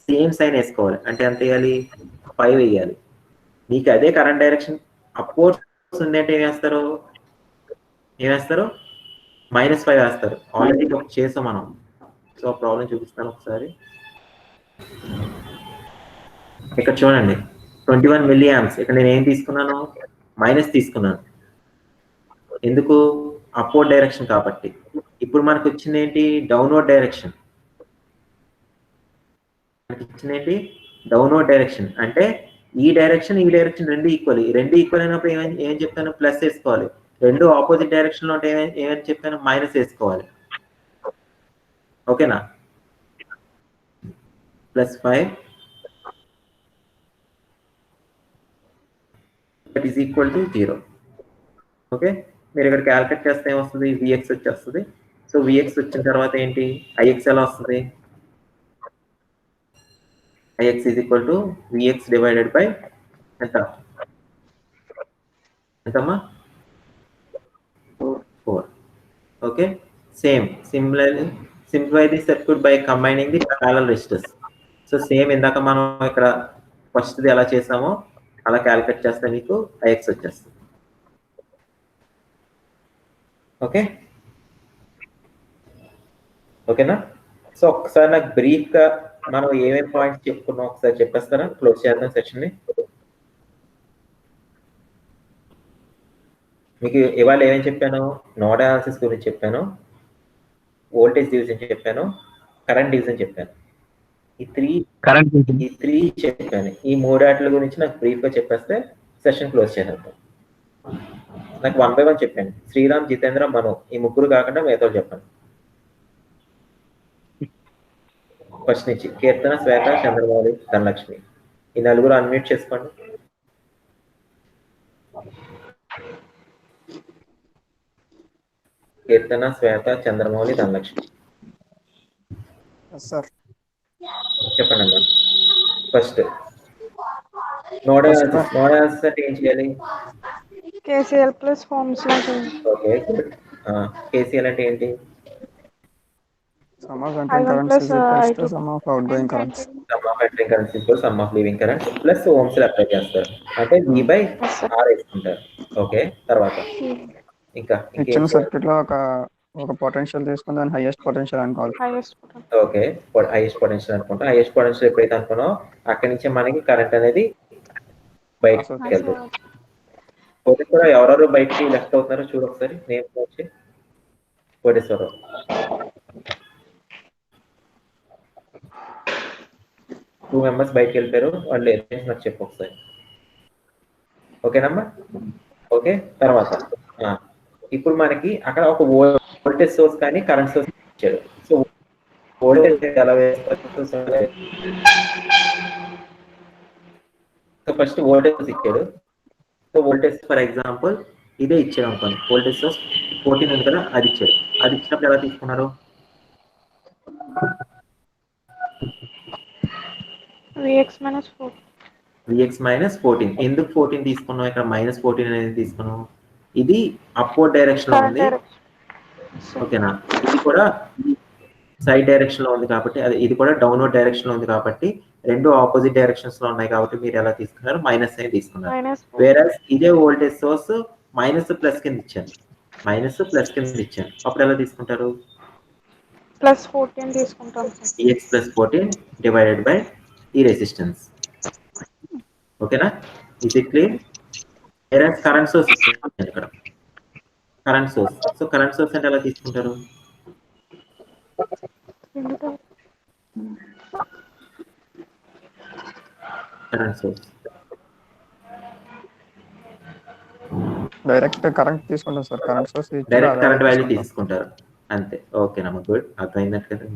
A: సేమ్ సైన్ వేసుకోవాలి. అంటే ఎంత వేయాలి, 5 వేయాలి. మీకు అదే కరెంట్ డైరెక్షన్ అప్వర్డ్స్ ఉంది అంటే ఏం వేస్తారు, -5 వేస్తారు. ఆల్రెడీ చేసాం మనం. సో ప్రాబ్లం చూపిస్తాను ఒకసారి. ఇక్కడ చూడండి 21 మిల్లీ యాంప్స్. ఇక్కడ నేను ఏం తీసుకున్నాను? మైనస్ తీసుకున్నాను. ఎందుకు? అప్వర్డ్ డైరెక్షన్ కాబట్టి. ఇప్పుడు మనకు వచ్చింది ఏంటి? Downward direction. మనకి ఇచ్చింది ఏంటి? Downward direction. అంటే ఈ డైరెక్షన్ రెండు ఈక్వల్. రెండు ఈక్వల్ అయినప్పుడు ఏం చెప్పాను? ప్లస్ వేసుకోవాలి. రెండు ఆపోజిట్ డైరెక్షన్ లో ఉంటే ఏమని చెప్పాను? మైనస్ వేసుకోవాలి. ఓకేనా? +5 that is equal to 0. Okay, మీరు ఇక్కడ క్యాల్కులేట్ చేస్తే ఏమొస్తుంది? Vx వచ్చేస్తుంది. సో Vx వచ్చిన తర్వాత ఏంటి? Ix ఎలా వస్తుంది? Ix is equal to Vx divided by ఎంత? ఎంతమ్మా? 4. Okay, same similarly simplify the circuit by combining the parallel resistors. So same ఇందాక మనం ఇక్కడ ఫస్ట్ది ఎలా చేసామో అలా క్యాలిక్యులేట్ చేస్తే మీకు Ix వచ్చేస్తుంది. ఓకే, ఓకేనా? సో ఒకసారి నాకు బ్రీఫ్ గా మనం ఏమేమి పాయింట్స్ చెప్పుకున్నాం ఒకసారి చెప్పేస్తారా? క్లోజ్ చేద్దాం సెషన్ ని. మీకు ఇవాళ ఏమేమి చెప్పాను? నోడ్ అనాలిసిస్ గురించి చెప్పాను, వోల్టేజ్ డివిజన్ చెప్పాను, కరెంట్ డివిజన్ చెప్పాను. ఈ త్రీ చెప్పాను. ఈ మూడాట్ల గురించి నాకు బ్రీఫ్ గా చెప్పేస్తే సెషన్ క్లోజ్ చేసేద్దాం. నాకు 1 by 1 చెప్పాను. శ్రీరామ్, జితేంద్ర, మను, ఈ ముగ్గురు కాకుండా మిగతా చెప్పాను. ఫస్ట్ నుంచి కీర్తన, శ్వేత, చంద్రమౌళి, ధనలక్ష్మి, ఈ నలుగురు అన్మ్యూట్ చేసుకోండి. కీర్తన, శ్వేత, చంద్రమౌళి, ధనలక్ష్మి. చెప్పండి అమ్మా. ఫస్ట్ నోడ్ అనాలిసిస్ అంటే ఏం చేయాలి?
G: కేసీఎల్ ప్లస్ హోమ్స్ లా చేయండి.
A: Okay, good. కేసీఎల్ అంటే ఏంటి?
H: Sum of entering currents is equals to sum of outgoing currents.
A: Sum of entering currents equals sum of leaving currents plus ohms లో apply చేస్తారు. అంటే V by R వేసుకుంటారు. Okay, తర్వాత ఇంకా
H: ఇచ్చిన సర్క్యూట్ లో ఒక పొటెన్షియల్ తీసుకుని దాని హైయెస్ట్ పొటెన్షియల్ అనుకోవాలి.
A: ఓకే, హైయెస్ట్ పొటెన్షియల్ అనుకుంటాం. హైయెస్ట్ పొటెన్షియల్ ఎప్పుడైతే అనుకున్నాం అక్కడి నుంచి మనకి కరెంట్ అనేది బయటకు వెళ్తుంది. ఓకే, కూడా ఎవరెవరు బయటికి లెఫ్ట్ అవుతున్నారో చూడు ఒకసారి. నేమ్ వచ్చి కోటేశ్వరరావు. 2 members బయటకు వెళ్ళిపోయారు. వాళ్ళు నాకు చెప్పు ఒకసారి. ఓకేనమ్మా? ఓకే, తర్వాత ఇప్పుడు మనకి అక్కడ ఒక వోల్టేజ్ సోర్స్ కానీ కరెంట్ సోర్స్ ఇచ్చాడు. సో వోల్టేజ్ ఎలా వేస్తారు? సో ఫస్ట్ వోల్టేజ్ సోర్స్ ఇచ్చాడు. సో వోల్టేజ్ ఫర్ ఎగ్జాంపుల్ ఇదే ఇచ్చాడు అనుకోండి. వోల్టేజ్ సోర్స్ 14 ఉంది కదా, అది ఇచ్చాడు. అది ఇచ్చినప్పుడు ఎలా తీసుకున్నారు?
G: Vx minus 14.
A: ఎందుకు 14 తీసుకున్నాం? ఇక్కడ -14 అనేది తీసుకున్నాం. ఇది అప్వర్డ్ డైరెక్షన్ లో ఉంది. ఓకేనా? ఇది కూడా సైడ్ డైరెక్షన్ లో ఉంది కాబట్టి, ఇది కూడా డౌన్వర్డ్ డైరెక్షన్ లో ఉంది కాబట్టి రెండు ఆపోజిట్ డైరెక్షన్స్ లో ఉన్నాయి కాబట్టి మీరు ఎలా తీసుకున్నారు? మైనస్ అని తీసుకున్నారు. వేరే ఇదే వోల్టేజ్ సోర్స్ మైనస్ ప్లస్ కింద ఇచ్చాను. అప్పుడు ఎలా తీసుకుంటారు?
G: +14 తీసుకుంటాం.
A: Vx + 14 డివైడెడ్ బై ఈ రెసిస్టెన్స్. ఓకేనా? Is it clear? వేరే కరెంట్ సోర్స్ ఇచ్చాను ఇక్కడ. Current source. So current source అంటే ఎలా తీసుకుంటారు? కరెంట్ సోర్స్
H: డైరెక్ట్ కరెంట్ తీసుకుంటాం sir. Current source
A: direct current value తీసుకుంటారు అంతే. ఓకేనమ్మా, గుడ్. అర్థమైంది కదా?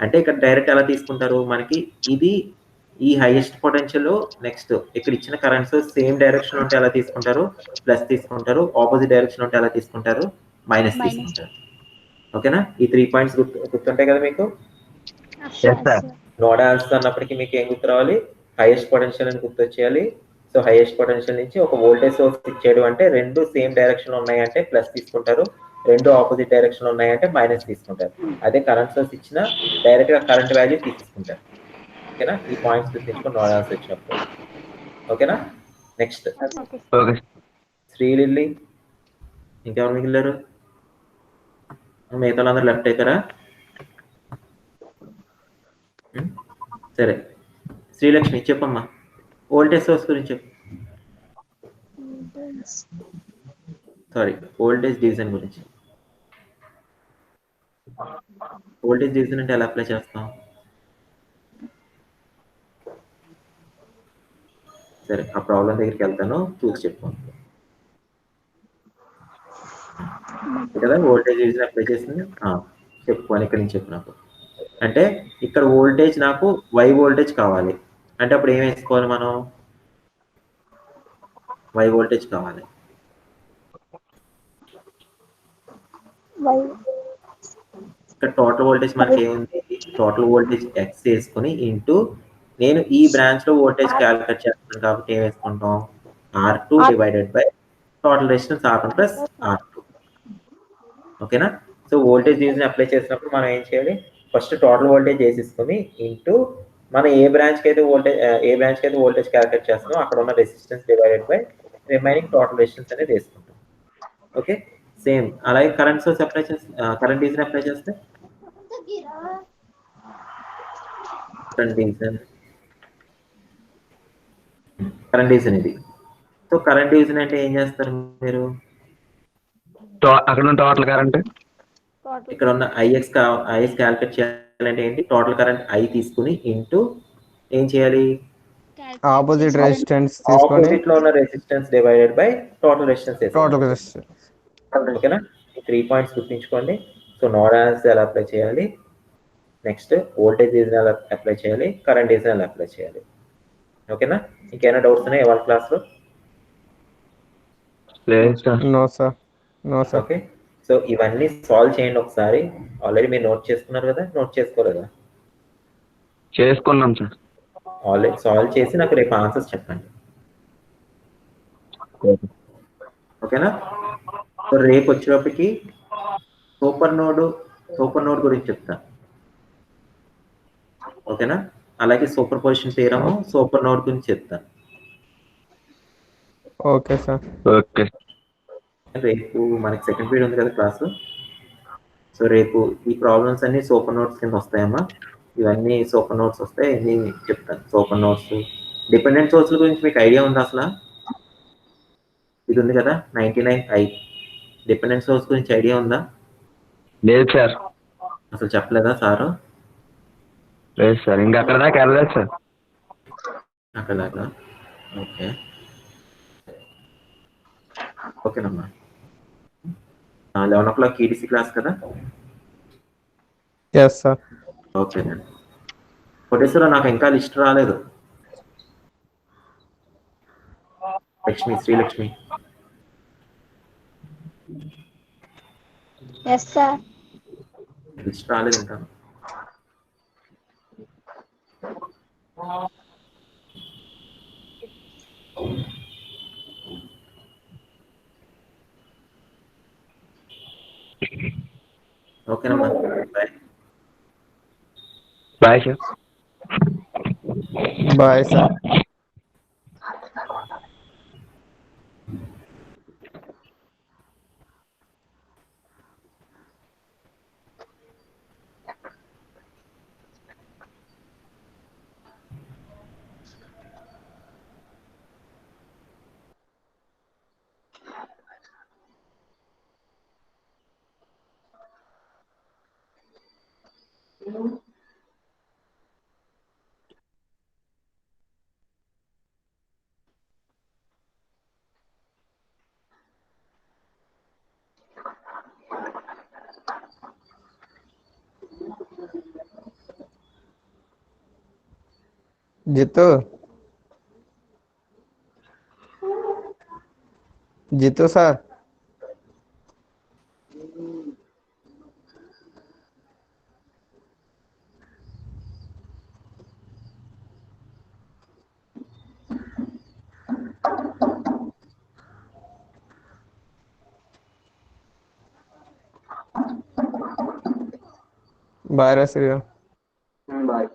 A: అంటే ఇక్కడ డైరెక్ట్ ఎలా తీసుకుంటారు? మనకి ఇది ఈ హైయెస్ట్ పొటెన్షియల్, నెక్స్ట్ ఇక్కడ ఇచ్చిన కరెంట్ సోర్స్ సేమ్ డైరెక్షన్ ఉంటే ఎలా తీసుకుంటారు? ప్లస్ తీసుకుంటారు. ఆపోజిట్ డైరెక్షన్ ఉంటే ఎలా తీసుకుంటారు? మైనస్ తీసుకుంటారు. ఓకేనా? ఈ 3 పాయింట్స్ గుర్తుంటాయి కదా మీకు? నోడ్ అనాలిసిస్ అన్నప్పటికీ మీకు ఏం గుర్తు రావాలి? హైయెస్ట్ పొటెన్షియల్ అని గుర్తొచ్చేయాలి. సో హైయెస్ట్ పొటెన్షియల్ నుంచి ఒక వోల్టేజ్ సోర్స్ ఇచ్చేయడం అంటే రెండు సేమ్ డైరెక్షన్ ఉన్నాయంటే ప్లస్ తీసుకుంటారు, రెండు ఆపోజిట్ డైరెక్షన్ ఉన్నాయంటే మైనస్ తీసుకుంటారు. అదే కరెంట్ సోర్స్ ఇచ్చిన డైరెక్ట్ గా కరెంట్ వాల్యూ తీసుకుంటారు. ఓకేనా? ఈ పాయింట్స్ గుర్తించుకొని నోడ్ అనాలిసిస్ వచ్చినప్పుడు. ఓకేనా? నెక్స్ట్ శ్రీలిల్లీ, ఇంకెవరు మిగిలారు? మిగతా అందరూ లెఫ్ట్ అవుతారా? సరే, శ్రీలక్ష్మి చెప్పమ్మా. వోల్టేజ్ సోర్స్ గురించి చెప్పు. సారీ, వోల్టేజ్ డివిజన్ గురించి. వోల్టేజ్ డివిజన్ అంటే ఎలా అప్లై చేస్తాం? సరే, ఆ ప్రాబ్లం దగ్గరికి వెళ్తాను, చూసి చెప్పు కదా. వోల్టేజ్ డివిజన్ అప్లై చేసింది చెప్పు అని ఇక్కడ నుంచి చెప్పు నాకు. అంటే ఇక్కడ వోల్టేజ్ నాకు వై వోల్టేజ్ కావాలి అంటే అప్పుడు ఏం వేసుకోవాలి మనం? వై వోల్టేజ్ కావాలి. ఇక్కడ టోటల్ వోల్టేజ్ మనకి ఏముంది? టోటల్ వోల్టేజ్ ఎక్స్ వేసుకుని ఇంటూ నేను ఈ బ్రాంచ్ లో వోల్టేజ్ క్యాలిక్యులేట్ చేస్తాను కాబట్టి ఏం వేసుకుంటాం? R2 divided by total resistance R1 plus R2. ఓకేనా? సో వోల్టేజ్ డివిజన్ అప్లై చేసినప్పుడు మనం ఏం చేయాలి? ఫస్ట్ టోటల్ వోల్టేజ్ వేసేసుకుని ఇంటూ మనం ఏ బ్రాంచ్ కి అయితే వోల్టేజ్ క్యాలిక్యులేట్ చేస్తామో అక్కడ ఉన్న resistance divided by remaining total resistance అనేది వేసుకుంటాం. ఓకే, సేమ్ అలాగే కరెంట్ సోర్స్ అప్లై చేస్తే, కరెంట్ డివిజన్ అప్లై చేస్తే కరెంట్ డివిజన్ ఇది. సో కరెంట్ డివిజన్ అంటే ఏం చేస్తారు మీరు?
C: అక్కడ ఉన్న టోటల్ కరెంట్
A: ఇక్కడ ఉన్న ఐఎక్స్ క్యాలిక్యులేట్ చేయాలంటే ఏంటి? టోటల్ కరెంట్ ఐ తీసుకుని ఇంటూ ఏం చేయాలి?
B: ఆపోజిట్ రెసిస్టెన్స్ తీసుకొని
A: ఆపోజిట్ లో ఉన్న resistance divided by total resistance.
B: Total resistance.
A: ఓకేనా? 3 పాయింట్స్ గుర్తుంచుకోండి. సో నోడ్ అనాలిసిస్ ఎలా అప్లై చేయాలి, నెక్స్ట్ వోల్టేజ్ డివిజన్ ఎలా అప్లై చేయాలి, కరెంట్ డివిజన్ ఎలా అప్లై చేయాలి. ఓకేనా? ఇంకేమైనా డౌట్స్ ఉన్నాయి ఇవాళ క్లాస్ లో?
B: No sir, no sir.
A: Okay, so ఇవన్నీ సాల్వ్ చేయండి ఒకసారి. ఆల్రెడీ మీరు నోట్ చేసుకున్నారు కదా, నోట్ చేసుకోలేదా?
C: చేసుకున్నాం సార్.
A: ఆల్రెడీ సాల్వ్ చేసి నాకు రేపు ఆన్సర్స్ చెప్పండి. ఓకేనా? సో రేపు వచ్చేటప్పటికి సూపర్ నోడ్ గురించి చెప్తా. ఓకేనా? అలాగే super position theorem, super node గురించి చెప్తాను.
B: Okay sir.
C: ఓకే.
A: రేపు మనకి సెకండ్ పీరియడ్ ఉంది కదా క్లాసు. సో రేపు ఈ ప్రాబ్లమ్స్ అన్ని సూపర్ నోట్స్ కింద వస్తాయమ్మా. ఇవన్నీ సూపర్ నోట్స్ వస్తాయి, ఇవన్నీ చెప్తాను. సూపర్ నోట్స్, డిపెండెంట్ సోర్స్ల గురించి మీకు ఐడియా ఉందా అసలు? ఇది ఉంది కదా 99I, డిపెండెంట్ సోర్స్ గురించి ఐడియా ఉందా?
C: లేదు సార్.
A: అసలు చెప్పలేదా సారు?
C: లేదు సార్, ఇంకా అక్కడ దాకా వెళ్ళలేదు సార్.
A: అక్కడ దాకా. ఓకే, ఓకేనమ్మా. 11 o'clock ఈడిసి క్లాస్ కదా?
B: Yes sir.
A: ఓకే అండి. కోటేశ్వర నాకు ఇంకా లిస్ట్ రాలేదు. Srilakshmi
D: yes sir.
A: లిస్ట్ రాలేదు ఇంకా. ఓకేనమ్మా, bye.
C: Bye sir.
B: Bye sir. Jitu sir. Bye రా శ్రీరామ్.
E: బాయ్.